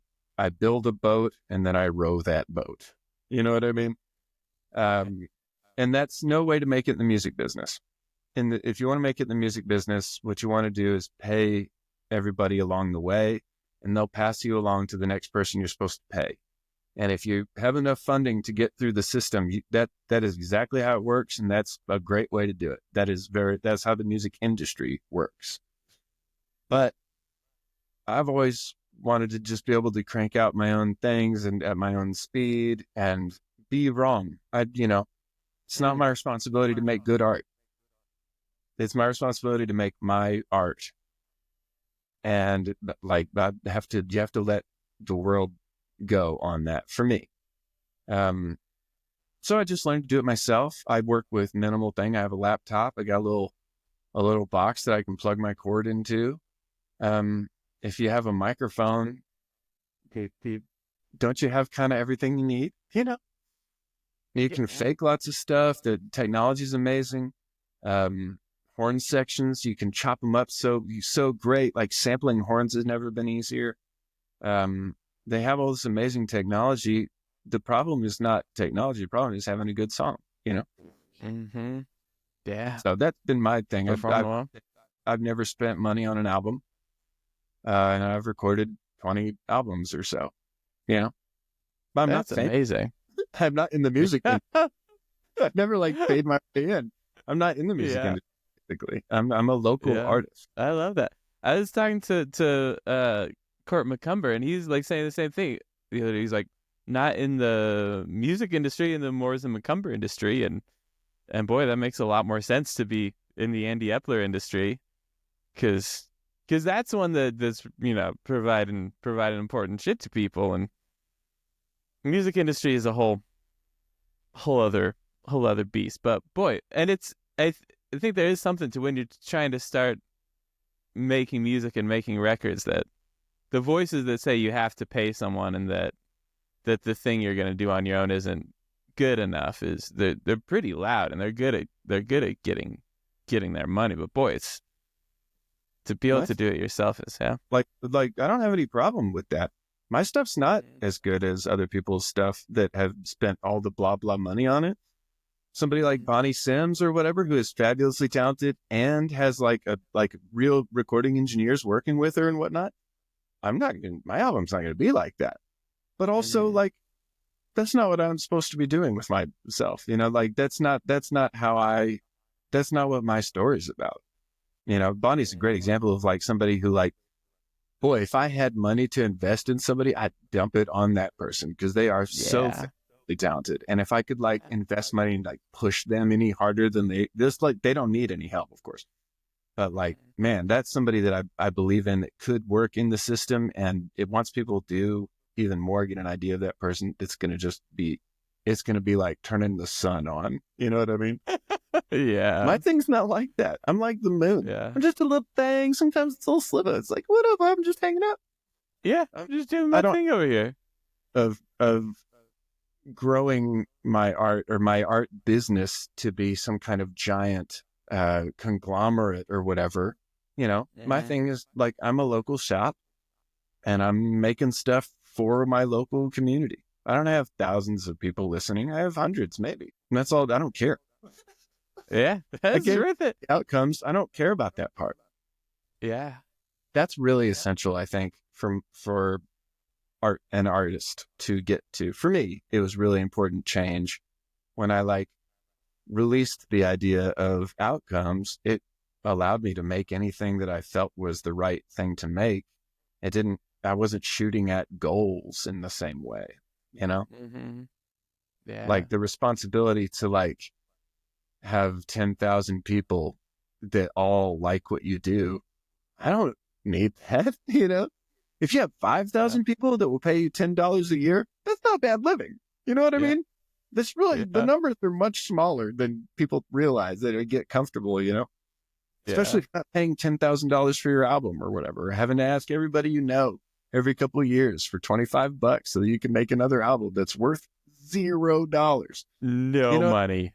build a boat and then I row that boat. You know what I mean? And that's no way to make it in the music business. If you want to make it in the music business, what you want to do is pay everybody along the way, and they'll pass you along to the next person you're supposed to pay. And if you have enough funding to get through the system, that is exactly how it works, and that's a great way to do it. That's how the music industry works. But I've always wanted to just be able to crank out my own things and at my own speed and be wrong. It's not my responsibility to make good art. It's my responsibility to make my art. And like, you have to let the world go on that for me. So I just learned to do it myself. I work with minimal thing. I have a laptop. I got a little box that I can plug my cord into. If you have a microphone, don't you have kind of everything you need? You can fake lots of stuff. The technology is amazing. Horn sections, you can chop them up so great. Like sampling horns has never been easier. They have all this amazing technology. The problem is not technology. The problem is having a good song, you know? Mm-hmm. Yeah. So that's been my thing. I've never spent money on an album. And I've recorded 20 albums or so, you know? But That's amazing. I'm not in the music industry. I've never paid my way in. I'm not in the music industry. Basically, I'm a local artist. I love that. I was talking to Court McCumber, and he's saying the same thing. He's not in the music industry, and the more is the McCumber industry, and boy, that makes a lot more sense to be in the Andy Epler industry, because that's one that's providing important shit to people, and music industry is a whole other beast. But boy, and I think there is something to when you're trying to start making music and making records, that the voices that say you have to pay someone and that the thing you're going to do on your own isn't good enough they're pretty loud, and they're good at getting their money. But boy, it's to be able to do it yourself is like I don't have any problem with that. My stuff's not as good as other people's stuff that have spent all the blah blah money on it. Somebody like Bonnie Sims or whatever, who is fabulously talented and has real recording engineers working with her and whatnot. My album's not going to be like that. But also that's not what I'm supposed to be doing with myself. You know, that's not what my story's about. You know, Bonnie's a great example of somebody who boy, if I had money to invest in somebody, I'd dump it on that person because they are so talented. And if I could invest money and push them any harder than they don't need any help, of course. But man, that's somebody that I believe in that could work in the system. And once people do even more get an idea of that person, it's going to be like turning the sun on. You know what I mean? Yeah. My thing's not like that. I'm like the moon. Yeah. I'm just a little thing. Sometimes it's a little sliver. It's like, what up? I'm just hanging out. Yeah. I'm just doing my thing over here. Of growing my art or my art business to be some kind of giant conglomerate or whatever, you know. My thing is I'm a local shop and I'm making stuff for my local community. I don't have thousands of people listening. I have hundreds maybe, and that's all. I don't care. Yeah, that's worth it. Outcomes, I don't care about that part. Yeah, that's really essential, I think, for an artist to get to. For me, it was really important change when I released the idea of outcomes. It allowed me to make anything that I felt was the right thing to make. I wasn't shooting at goals in the same way, you know? Mm-hmm. Yeah. The responsibility to have 10,000 people that all like what you do. I don't need that, you know? If you have 5,000 people that will pay you $10 a year, that's not bad living. You know what I mean? That's really, the numbers are much smaller than people realize that they get comfortable, you know? Especially if you're not paying $10,000 for your album or whatever, or having to ask everybody you know every couple of years for $25 so that you can make another album that's worth $0. No money.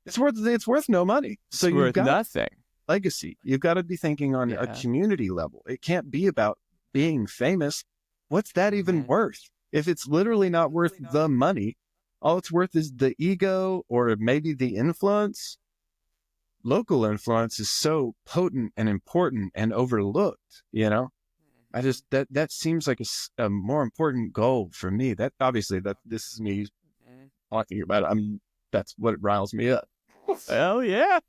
It's worth no money. So it's worth nothing. Legacy. You've got to be thinking on a community level. It can't be about being famous. What's that even worth? If it's literally not worth the money, all it's worth is the ego or maybe the influence. Local influence is so potent and important and overlooked, you know? I just, that seems like a more important goal for me. That obviously this is me talking about it. That's what riles me up. Hell yeah.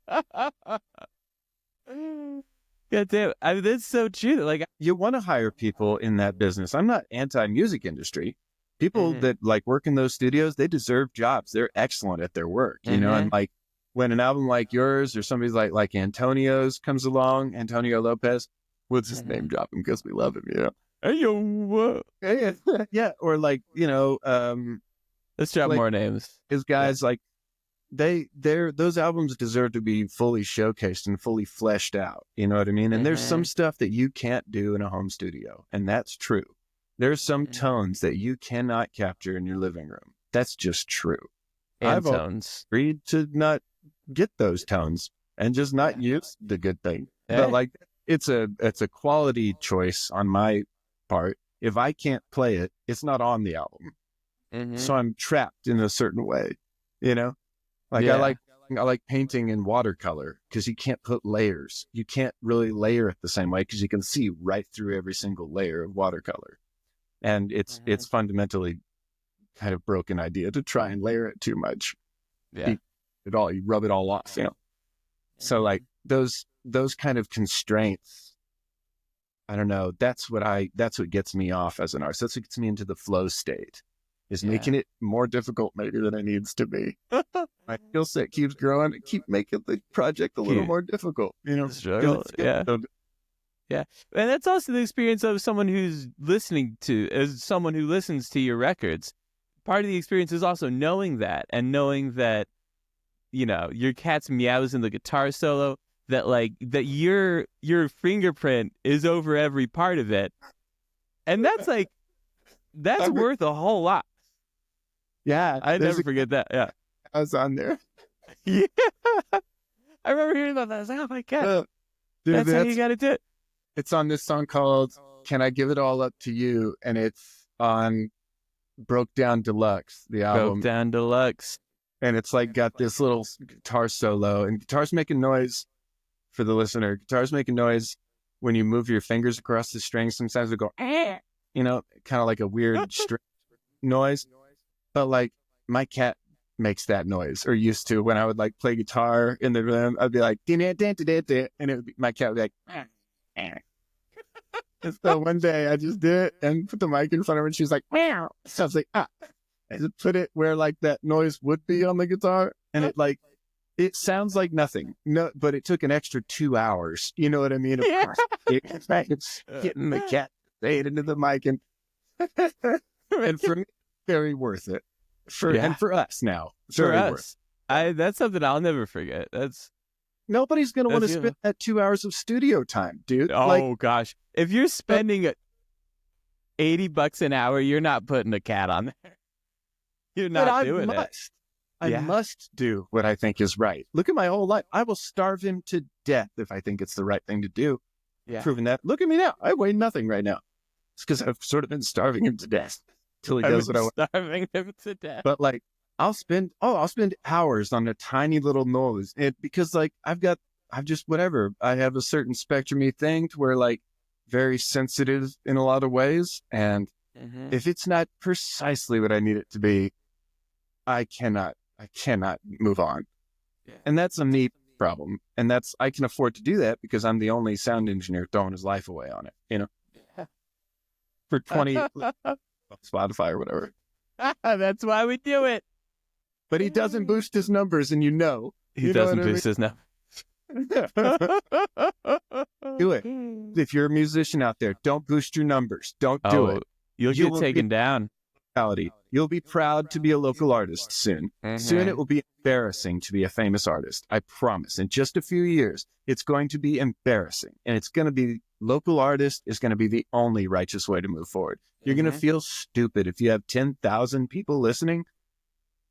God damn. That's so true. You want to hire people in that business. I'm not anti-music industry. People that work in those studios, they deserve jobs. They're excellent at their work, you know? And when an album like yours or somebody's like Antonio's comes along, Antonio Lopez, what's his name dropping because we love him, you know? Hey, yo. Yeah. Or let's drop more names. His guys, those albums deserve to be fully showcased and fully fleshed out. You know what I mean? And there's some stuff that you can't do in a home studio. And that's true. There's some tones that you cannot capture in your living room. That's just true. and I've tones. agreed to not get those tones and just not use the good thing. Yeah. But like, it's a quality choice on my part. If I can't play it, it's not on the album. Mhm. So I'm trapped in a certain way, you know? Like Yeah. I like painting in watercolor because you can't put layers. You can't really layer it the same way because you can see right through every single layer of watercolor. And it's fundamentally kind of broken idea to try and layer it too much. Yeah. You rub it all off, you know? So like those kind of constraints, I don't know, that's what gets me off as an artist. That's what gets me into the flow state, is making it more difficult maybe than it needs to be. My skill set keeps growing. Keep making the project a little more difficult, you know? Struggle. Yeah. Yeah. And that's also the experience of someone who's listening to, as someone who listens to your records. Part of the experience is also knowing that, and knowing that, you know, your cat's meows in the guitar solo, that like, that your fingerprint is over every part of it. And that's like, that's worth a whole lot. Yeah. I never forget that. Yeah. I was on there. Yeah. I remember hearing about that. I was like, oh my God. Dude, that's how you got to do it. It's on this song called Can I Give It All Up to You? And it's on Broke Down Deluxe, the album. Broke Down Deluxe. And it's like got this little guitar solo, and guitar's making noise for the listener. Guitar's making noise when you move your fingers across the strings. Sometimes they go, you know, kind of like a weird string noise. But like my cat makes that noise, or used to, when I would like play guitar in the room. I'd be like, and it would be, my cat would be like, and so one day I just did it and put the mic in front of her, and she was like, meow. So I was like, I just put it where like that noise would be on the guitar, and it sounds like nothing. No, but it took an extra 2 hours. You know what I mean? Of course, it's getting the cat say it into the mic, and for me, very worth it. And for us now, for us, that's something I'll never forget. Nobody's going to want to spend that 2 hours of studio time, dude. Oh, gosh. If you're spending $80 an hour, you're not putting a cat on there. You're not doing it. I must do what I think is right. Look at my whole life. I will starve him to death if I think it's the right thing to do. Yeah. Proving that. Look at me now. I weigh nothing right now. It's because I've sort of been starving him to death until he does what I want. Starving him to death. But like, I'll spend hours on a tiny little noise, because like I have a certain spectrum-y thing to where like very sensitive in a lot of ways, and if it's not precisely what I need it to be, I cannot move on. Yeah. And that's a neat problem, and I can afford to do that because I'm the only sound engineer throwing his life away on it, you know. Yeah. For 20 Spotify or whatever. That's why we do it. But he doesn't boost his numbers, and he doesn't boost his numbers. Do it. If you're a musician out there, don't boost your numbers. Don't do it. You'll get taken down. You'll be proud to be a local artist soon. Soon it will be embarrassing to be a famous artist. I promise. In just a few years, it's going to be embarrassing, and it's going to be local artist is going to be the only righteous way to move forward. You're going to feel stupid if you have 10,000 people listening.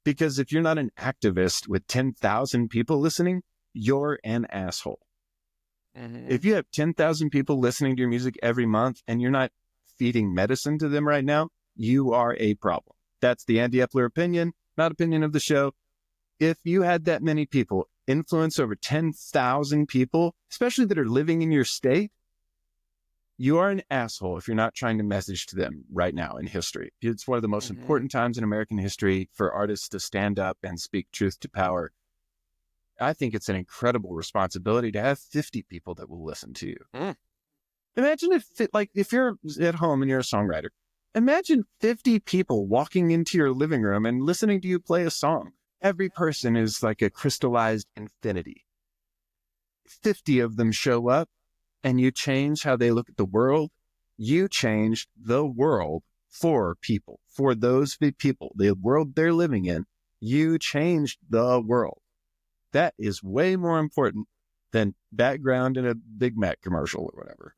Because if you're not an activist with 10,000 people listening, you're an asshole. If you have 10,000 people listening to your music every month and you're not feeding medicine to them right now, you are a problem. That's the Andy Epler opinion, not opinion of the show. If you had that many people influence over 10,000 people, especially that are living in your state, you are an asshole if you're not trying to message to them right now in history. It's one of the most important times in American history for artists to stand up and speak truth to power. I think it's an incredible responsibility to have 50 people that will listen to you. Imagine if you're at home and you're a songwriter, imagine 50 people walking into your living room and listening to you play a song. Every person is like a crystallized infinity. 50 of them show up, and you change how they look at the world. You change the world for people, for those people, the world they're living in. You changed the world. That is way more important than background in a Big Mac commercial or whatever.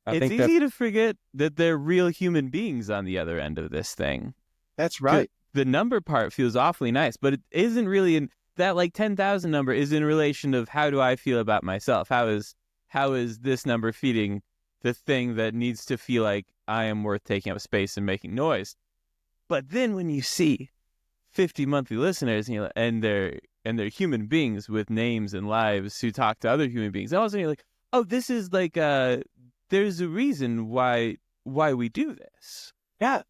It's easy to forget that they're real human beings on the other end of this thing. That's right. the number part feels awfully nice, but it isn't really in that, like, 10,000 number is in relation of how do I feel about myself? How is this number feeding the thing that needs to feel like I am worth taking up space and making noise? But then when you see 50 monthly listeners, and they're human beings with names and lives who talk to other human beings, and all of a sudden you're like, oh, this is like there's a reason why we do this. Yeah.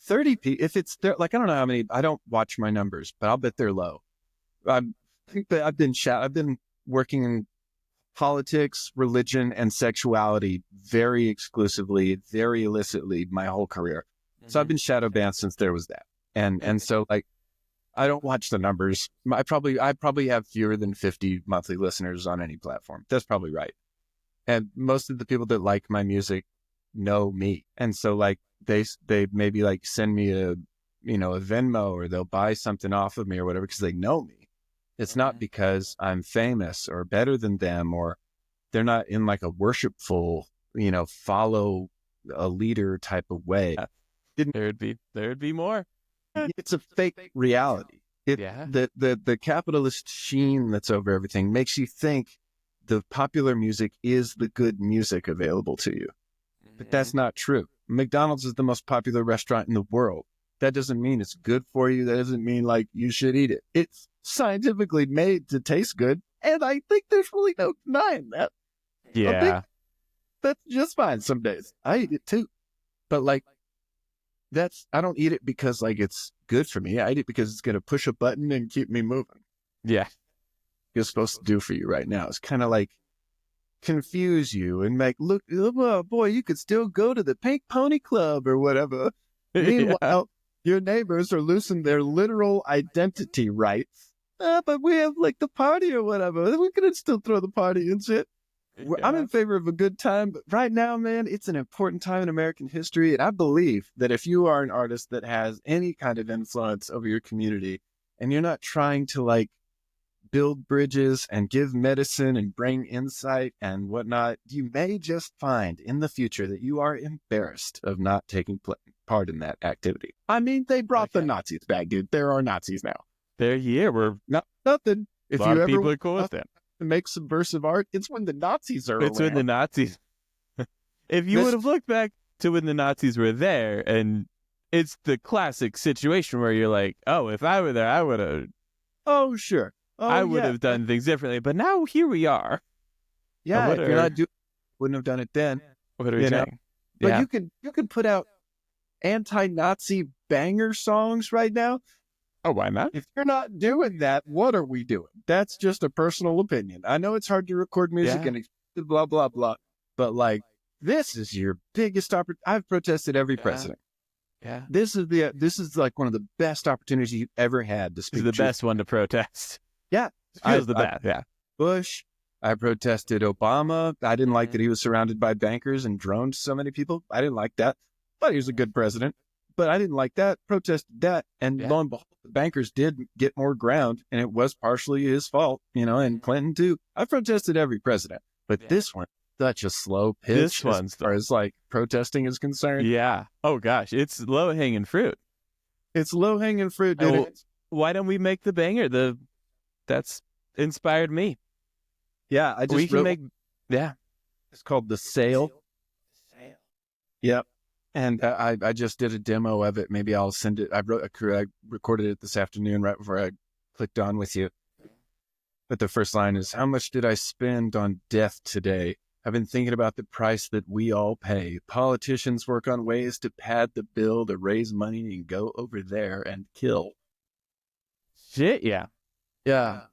30 people, if it's there, like, I don't know how many, I don't watch my numbers, but I'll bet they're low. I think that I've been working in politics, religion, and sexuality very exclusively, very illicitly my whole career. So I've been shadow banned since there was that. And so, like, I don't watch the numbers. I probably have fewer than 50 monthly listeners on any platform. That's probably right. And most of the people that like my music know me. And so, like, they maybe, like, send me a Venmo, or they'll buy something off of me or whatever because they know me. It's not because I'm famous or better than them, or they're not in, like, a worshipful, follow a leader type of way. There'd be more. It's a fake reality. The capitalist sheen that's over everything makes you think the popular music is the good music available to you. But that's not true. McDonald's is the most popular restaurant in the world. That doesn't mean it's good for you. That doesn't mean, like, you should eat it. It's scientifically made to taste good, and I think there's really no denying that. Yeah. I think that's just fine some days. I eat it too. But, like, I don't eat it because, like, it's good for me. I eat it because it's going to push a button and keep me moving. Yeah. It's supposed to do for you right now. It's kind of like confuse you and make, look, oh boy, you could still go to the Pink Pony Club or whatever. Meanwhile, your neighbors are losing their literal identity rights. But we have, like, the party or whatever. We could still throw the party and shit. I'm in favor of a good time, but right now, man, it's an important time in American history. And I believe that if you are an artist that has any kind of influence over your community, and you're not trying to, like, build bridges and give medicine and bring insight and whatnot, you may just find in the future that you are embarrassed of not taking part in that activity. I mean, they brought the Nazis back, dude. There are Nazis now. They're here. We're nothing. If a lot you of ever people are cool with that. to make subversive art, it's when the Nazis are It's around. when the Nazis. If you would have looked back to when the Nazis were there, and it's the classic situation where you're like, oh, if I were there, I would have. Oh, sure. Oh, I would have done things differently. But now here we are. Yeah, if you're not wouldn't have done it then. What are we saying? But you can put out anti-Nazi banger songs right now. Oh, why not? If you're not doing that, what are we doing? That's just a personal opinion. I know it's hard to record music and blah, blah, blah. But, like, this is your biggest opportunity. I've protested every president. Yeah. This is like one of the best opportunities you've ever had to speak. This is the best one to protest. Yeah. It feels the best. Yeah. Bush. I protested Obama. I didn't like that he was surrounded by bankers and droned so many people. I didn't like that. But he was a good president. But I didn't like that. Protested that. And lo and behold, the bankers did get more ground. And it was partially his fault, and Clinton too. I protested every president. But this one, such a slow pitch This one's as far as, like, protesting is concerned. Yeah. Oh, gosh. It's low-hanging fruit. It's low-hanging fruit, dude. Well, why don't we make the banger? That's inspired me. Yeah, I just It's called The Sale. Yep. And I just did a demo of it. Maybe I'll send it. I recorded it this afternoon right before I clicked on with you. But the first line is, how much did I spend on death today? I've been thinking about the price that we all pay. Politicians work on ways to pad the bill to raise money and go over there and kill. Shit, yeah. Yeah.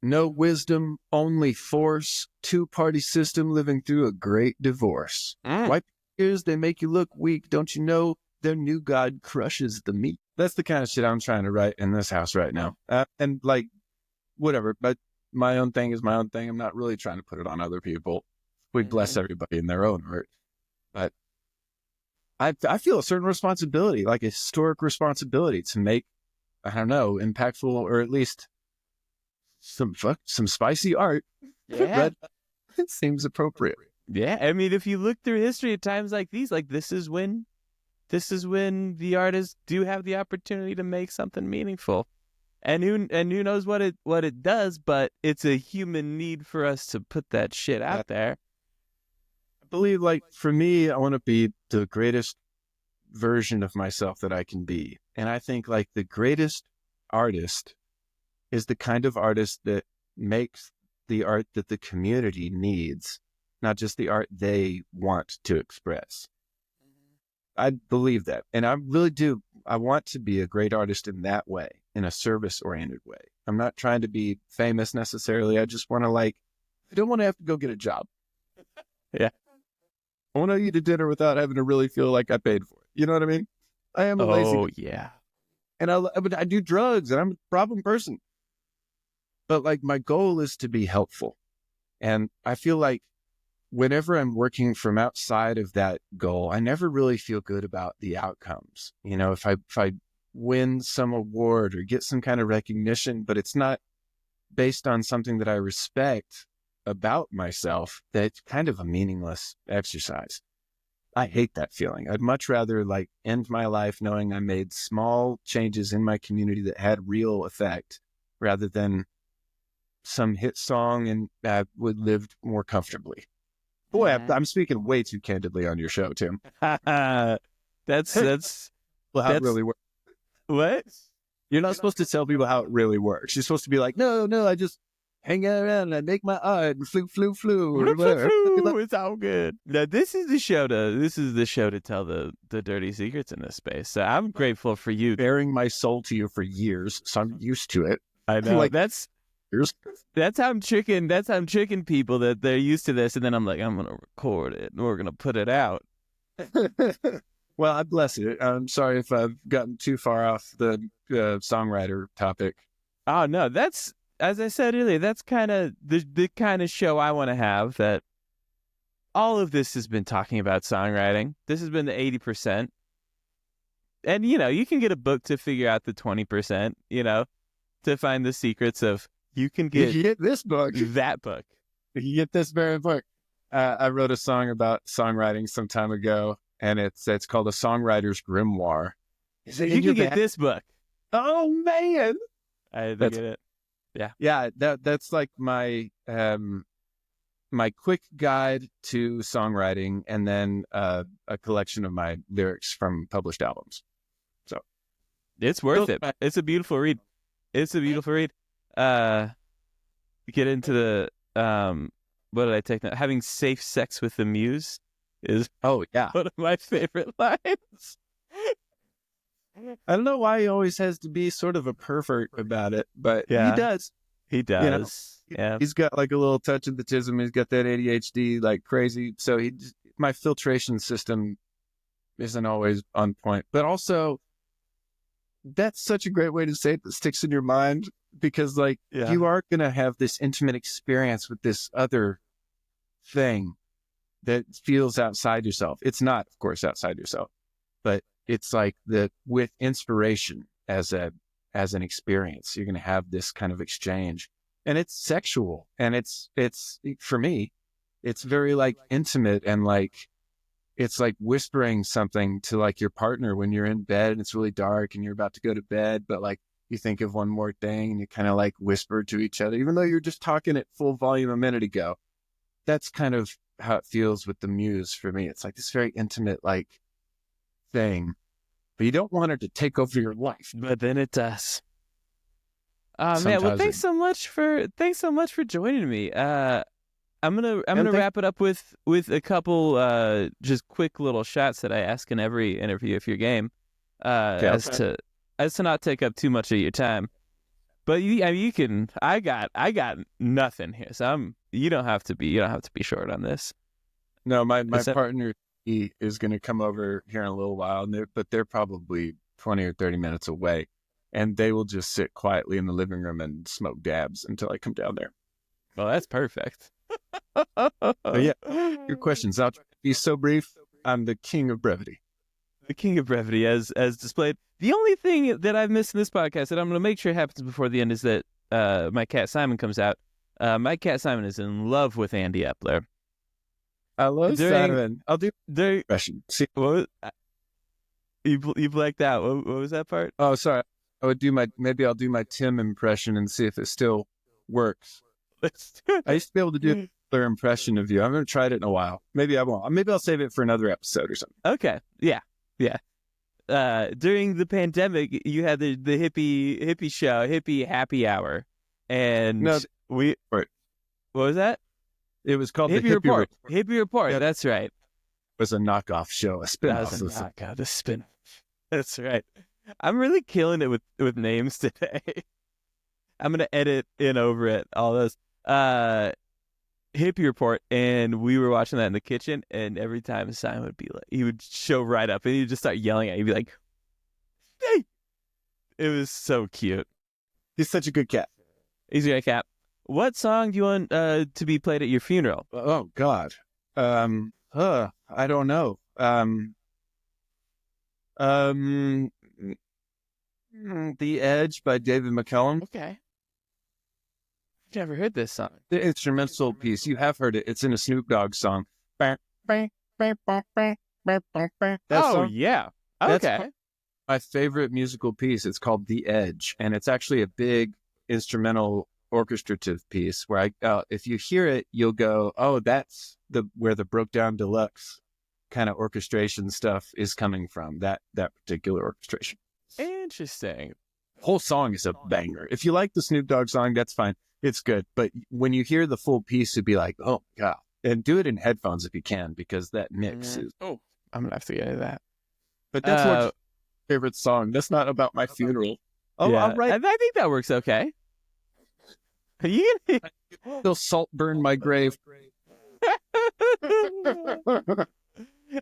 No wisdom, only force. Two-party system living through a great divorce. White ears, they make you look weak. Don't you know their new god crushes the meat? That's the kind of shit I'm trying to write in this house right now. And, like, whatever. But my own thing is my own thing. I'm not really trying to put it on other people. We bless everybody in their own art. But I feel a certain responsibility, like a historic responsibility to make, I don't know, impactful or at least some spicy art. Yeah. It seems appropriate. Yeah. I mean, if you look through history at times like these, like, this is when this is when the artists do have the opportunity to make something meaningful. And who knows what it does, but it's a human need for us to put that shit out there. I believe, like, for me, I want to be the greatest version of myself that I can be. And I think, like, the greatest artist is the kind of artist that makes the art that the community needs, not just the art they want to express. I believe that. And I really do. I want to be a great artist in that way, in a service-oriented way. I'm not trying to be famous necessarily. I just want to, like, I don't want to have to go get a job. Yeah. I want to eat a dinner without having to really feel like I paid for it. You know what I mean? I am a lazy guy. Oh, yeah. And I do drugs, and I'm a problem person. But, like, my goal is to be helpful. And I feel like whenever I'm working from outside of that goal, I never really feel good about the outcomes. You know, if I win some award or get some kind of recognition, but it's not based on something that I respect about myself, that's kind of a meaningless exercise. I hate that feeling. I'd much rather, like, end my life knowing I made small changes in my community that had real effect rather than some hit song and would live more comfortably. Boy, I'm speaking way too candidly on your show, Tim. That's Well, how it really works. what? You're not supposed to tell people how it really works. You're supposed to be like, no, I just hang out around and I make my art and flu, or whatever. It's all good. Now, this is the show to tell the dirty secrets in this space. So I'm grateful for you Bearing my soul to you for years, so I'm used to it. I know. Like, that's how I'm tricking people, that they're used to this, and then I'm like, I'm gonna record it and we're gonna put it out. Well, I bless it. I'm sorry if I've gotten too far off the songwriter topic. Oh no, that's, as I said earlier, that's kind of the kind of show I want to have. That all of this has been talking about songwriting. This has been the 80%, and you can get a book to figure out the 20%. To find the secrets of. You can get this book, that book. You get this very book. I wrote a song about songwriting some time ago, and it's called A Songwriter's Grimoire. You can get this book. Oh man, I had to get it. Yeah. That's like my my quick guide to songwriting, and then a collection of my lyrics from published albums. So it's worth it. It's a beautiful read. Get into the what did I take now? Having safe sex with the muse is one of my favorite lines. I don't know why he always has to be sort of a pervert about it, but he does. He does. He's got like a little touch of autism. He's got that ADHD like crazy. So my filtration system isn't always on point, but also that's such a great way to say it that sticks in your mind, because you are going to have this intimate experience with this other thing that feels outside yourself. It's not, of course, outside yourself, but it's like with inspiration as an experience, you're going to have this kind of exchange, and it's sexual, and it's for me, it's very like intimate, and like, it's like whispering something to like your partner when you're in bed and it's really dark and you're about to go to bed, but like you think of one more thing and you kind of like whisper to each other, even though you're just talking at full volume a minute ago. That's kind of how it feels with the muse for me. It's like this very intimate like thing, but you don't want it to take over your life. But then it does. Man, well, thanks so much for joining me. I'm gonna wrap it up with a couple just quick little shots that I ask in every interview if you're game, as to not take up too much of your time. But you can. I got nothing here, so you don't have to be short on this. No, my partner, he is going to come over here in a little while, but they're probably 20 or 30 minutes away, and they will just sit quietly in the living room and smoke dabs until I come down there. Well, that's perfect. Yeah, your questions. I'll be so brief. I'm the king of brevity. The king of brevity, as displayed. The only thing that I've missed in this podcast that I'm going to make sure happens before the end is that my cat Simon comes out. My cat Simon is in love with Andy Epler. I love Simon. I'll do impression. See, what? You blacked out. What was that part? Oh, sorry. Maybe I'll do my Tim impression and see if it still works. Let's do I it. used to be able to do their impression of you. I haven't tried it in a while. Maybe I won't. Maybe I'll save it for another episode or something. Okay. Yeah. During the pandemic, you had the hippie show, hippie happy hour, and No, we. right. What was that? It was called Hippie the Hippie Report. Report. Hippie Report. Yeah. That's right. It was a knockoff show, a That spin-off. was a knockout. The spin. That's right. I'm really killing it with names today. I'm gonna edit in over it. All those. Hippie Report, and we were watching that in the kitchen, and every time Simon would be like, he would show right up, and he'd just start yelling at you. He'd be like, "Hey!" It was so cute. He's such a good cat. He's a great cat. What song do you want to be played at your funeral? Oh God. I don't know. The Edge by David McCallum. Okay. I've never heard this song. The instrumental piece. You have heard it. It's in a Snoop Dogg song. That song, yeah. That's Okay. my favorite musical piece. It's called The Edge, and it's actually a big instrumental orchestrative piece where if you hear it, you'll go, "Oh, that's where the Broke Down Deluxe kind of orchestration stuff is coming from." That particular orchestration. Interesting. Whole song is a banger. If you like the Snoop Dogg song, that's fine. It's good. But when you hear the full piece, you'd be like, "Oh God!" And do it in headphones if you can, because that mix is. Oh, I'm gonna have to get into that. But that's my favorite song. That's not about my funeral. Oh, yeah. I'll write. I think that works okay. You They'll salt burn my grave.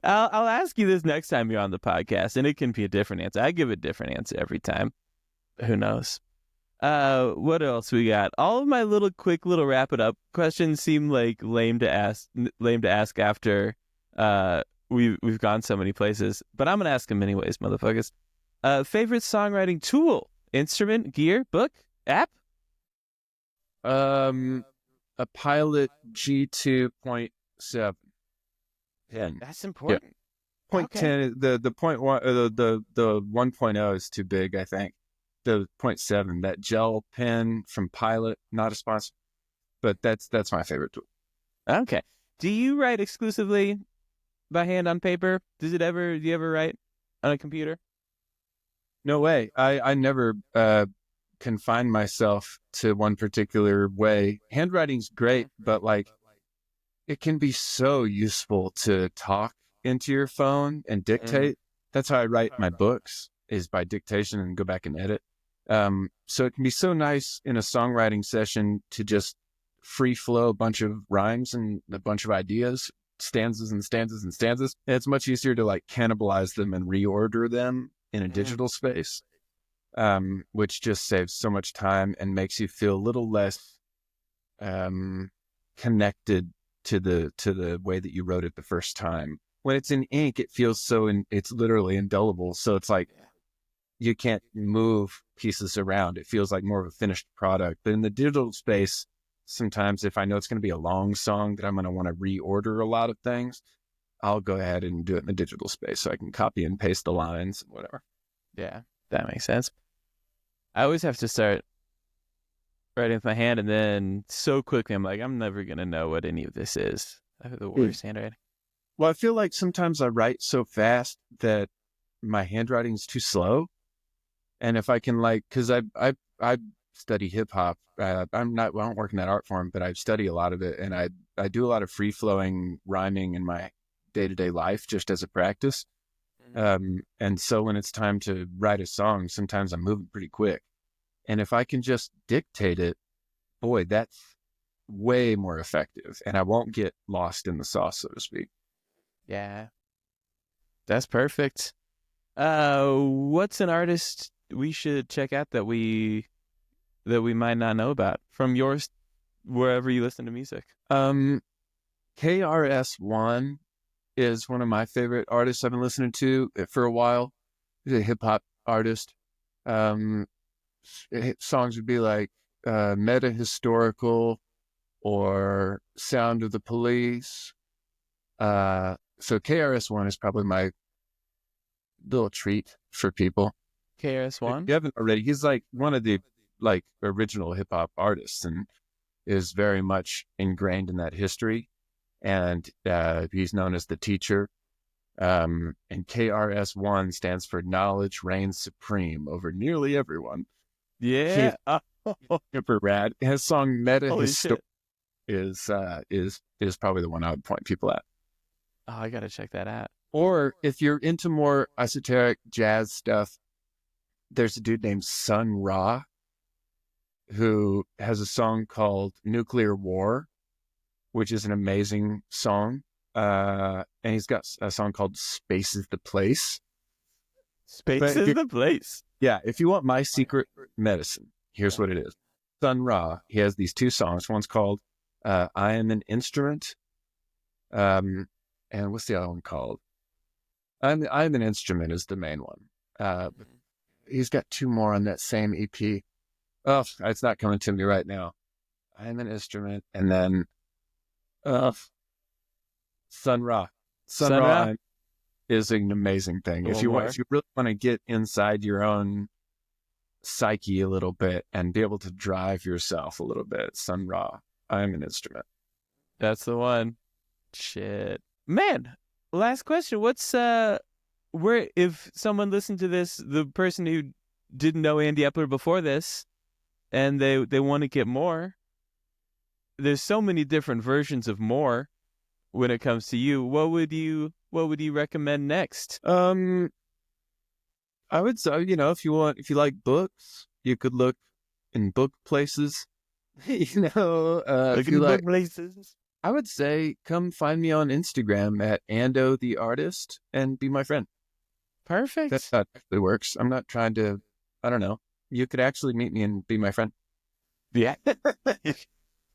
I'll ask you this next time you're on the podcast, and it can be a different answer. I give a different answer every time. Who knows? What else we got? All of my quick little wrap it up questions seem like lame to ask after we've gone so many places, but I'm gonna ask them anyways, motherfuckers. Favorite songwriting tool, instrument, gear, book, app? A Pilot G2.7 pen. That's important. Point Okay. 10. The point one. The 1.0 is too big, I think. The 0.7, that gel pen from Pilot, not a sponsor, but that's my favorite tool. Okay. Do you write exclusively by hand on paper? Do you ever write on a computer? No way. I never confine myself to one particular way. Handwriting's great, but it can be so useful to talk into your phone and dictate. That's how I write my books, is by dictation and go back and edit. So it can be so nice in a songwriting session to just free flow a bunch of rhymes and a bunch of ideas, stanzas and stanzas and stanzas. And it's much easier to cannibalize them and reorder them in a digital space, which just saves so much time and makes you feel a little less connected to the way that you wrote it the first time. When it's in ink, it feels it's literally indelible. So it's you can't move pieces around. It feels like more of a finished product. But in the digital space, sometimes if I know it's going to be a long song that I'm going to want to reorder a lot of things, I'll go ahead and do it in the digital space so I can copy and paste the lines and whatever. Yeah, that makes sense. I always have to start writing with my hand, and then so quickly I'm like, I'm never going to know what any of this is. I have the worst handwriting. Well, I feel like sometimes I write so fast that my handwriting is too slow. And if I can because I study hip hop, I don't work in that art form, but I study a lot of it, and I do a lot of free flowing rhyming in my day-to-day life just as a practice. And so when it's time to write a song, sometimes I'm moving pretty quick. And if I can just dictate it, boy, that's way more effective, and I won't get lost in the sauce, so to speak. Yeah, that's perfect. What's an artist we should check out that we might not know about from yours, wherever you listen to music? KRS-One is one of my favorite artists I've been listening to for a while. He's a hip hop artist. Songs would be like Meta Historical or Sound of the Police. So KRS-One is probably little treat for people. If KRS-One? you haven't already, he's like one of the like original hip hop artists and is very much ingrained in that history. And he's known as the teacher. And KRS-One stands for Knowledge Reigns Supreme over nearly everyone. Yeah. Super rad. His song Meta Holy History shit. is probably the one I would point people at. Oh, I gotta check that out. Or if you're into more esoteric jazz stuff, there's a dude named Sun Ra who has a song called Nuclear War, which is an amazing song. And he's got a song called Space is the Place. Space But is the place. Yeah, if you want my secret medicine, here's what it is. Sun Ra, he has these two songs. One's called I Am an Instrument. And what's the other one called? I'm an Instrument is the main one. He's got two more on that same EP. Oh, it's not coming to me right now. I Am an Instrument. And then Sun Ra. Sun Ra is an amazing thing. If you really want to get inside your own psyche a little bit and be able to drive yourself a little bit, Sun Ra, I Am an Instrument. That's the one. Shit. Man, last question. What's where if someone listened to this, the person who didn't know Andy Epler before this and they want to get more, there's so many different versions of more when it comes to you. What would you recommend next? I would say, if you like books, you could look in book places. If you like book places. I would say come find me on Instagram at Ando the Artist and be my friend. Perfect. That's how it actually works. I'm not trying to, I don't know. You could actually meet me and be my friend. Yeah.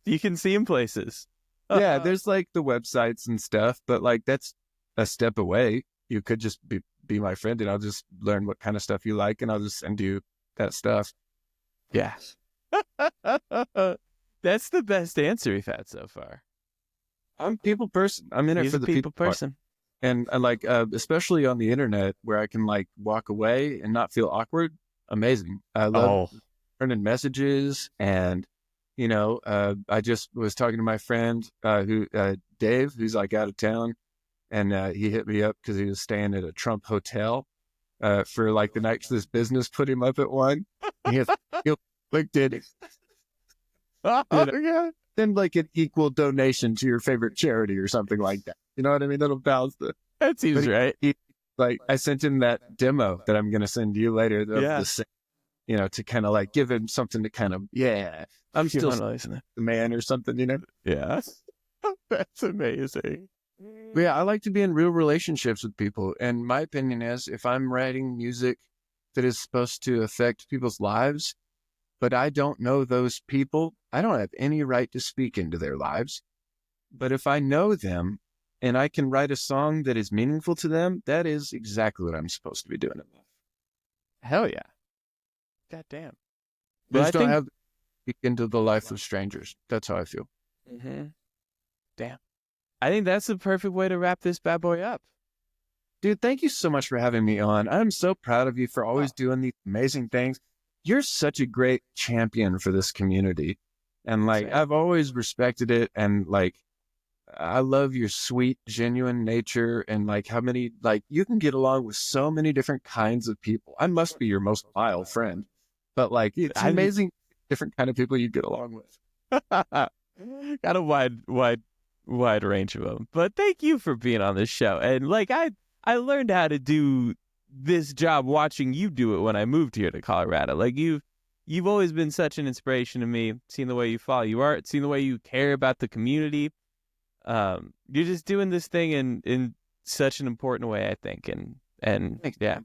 You can see him places. Yeah, there's like the websites and stuff, but like that's a step away. You could just be my friend and I'll just learn what kind of stuff you like and I'll just send you that stuff. Yeah. That's the best answer we've had so far. I'm a people person. I'm in it He's for a the people person. And I like, especially on the internet where I can like walk away and not feel awkward. Amazing. I love sending messages and, I just was talking to my friend, Dave, who's like out of town, and he hit me up because he was staying at a Trump hotel for like the night. This business put him up at one. He has LinkedIn. Yeah. Then like an equal donation to your favorite charity or something like that. You know what I mean? That'll balance the. That seems right. Like I sent him that demo that I'm going to send you later. To kind of like give him something to kind of, I'm still the man or something, Yeah. That's amazing. But yeah, I like to be in real relationships with people. And my opinion is if I'm writing music that is supposed to affect people's lives, but I don't know those people, I don't have any right to speak into their lives. But if I know them and I can write a song that is meaningful to them, that is exactly what I'm supposed to be doing in life. Hell yeah. God damn. But I don't have to speak into the life of strangers. That's how I feel. Mm-hmm. Damn. I think that's the perfect way to wrap this bad boy up. Dude, thank you so much for having me on. I'm so proud of you for always doing these amazing things. You're such a great champion for this community. And like, I've always respected it. And like, I love your sweet, genuine nature and like how many, like you can get along with so many different kinds of people. I must be your most vile friend, but like, it's amazing different kind of people you get along with. Got a wide range of them, but thank you for being on this show. And like, I learned how to do this job watching you do it when I moved here to Colorado. Like you've always been such an inspiration to me, seeing the way you follow your art, seeing the way you care about the community. You're just doing this thing in such an important way, I think. And yeah,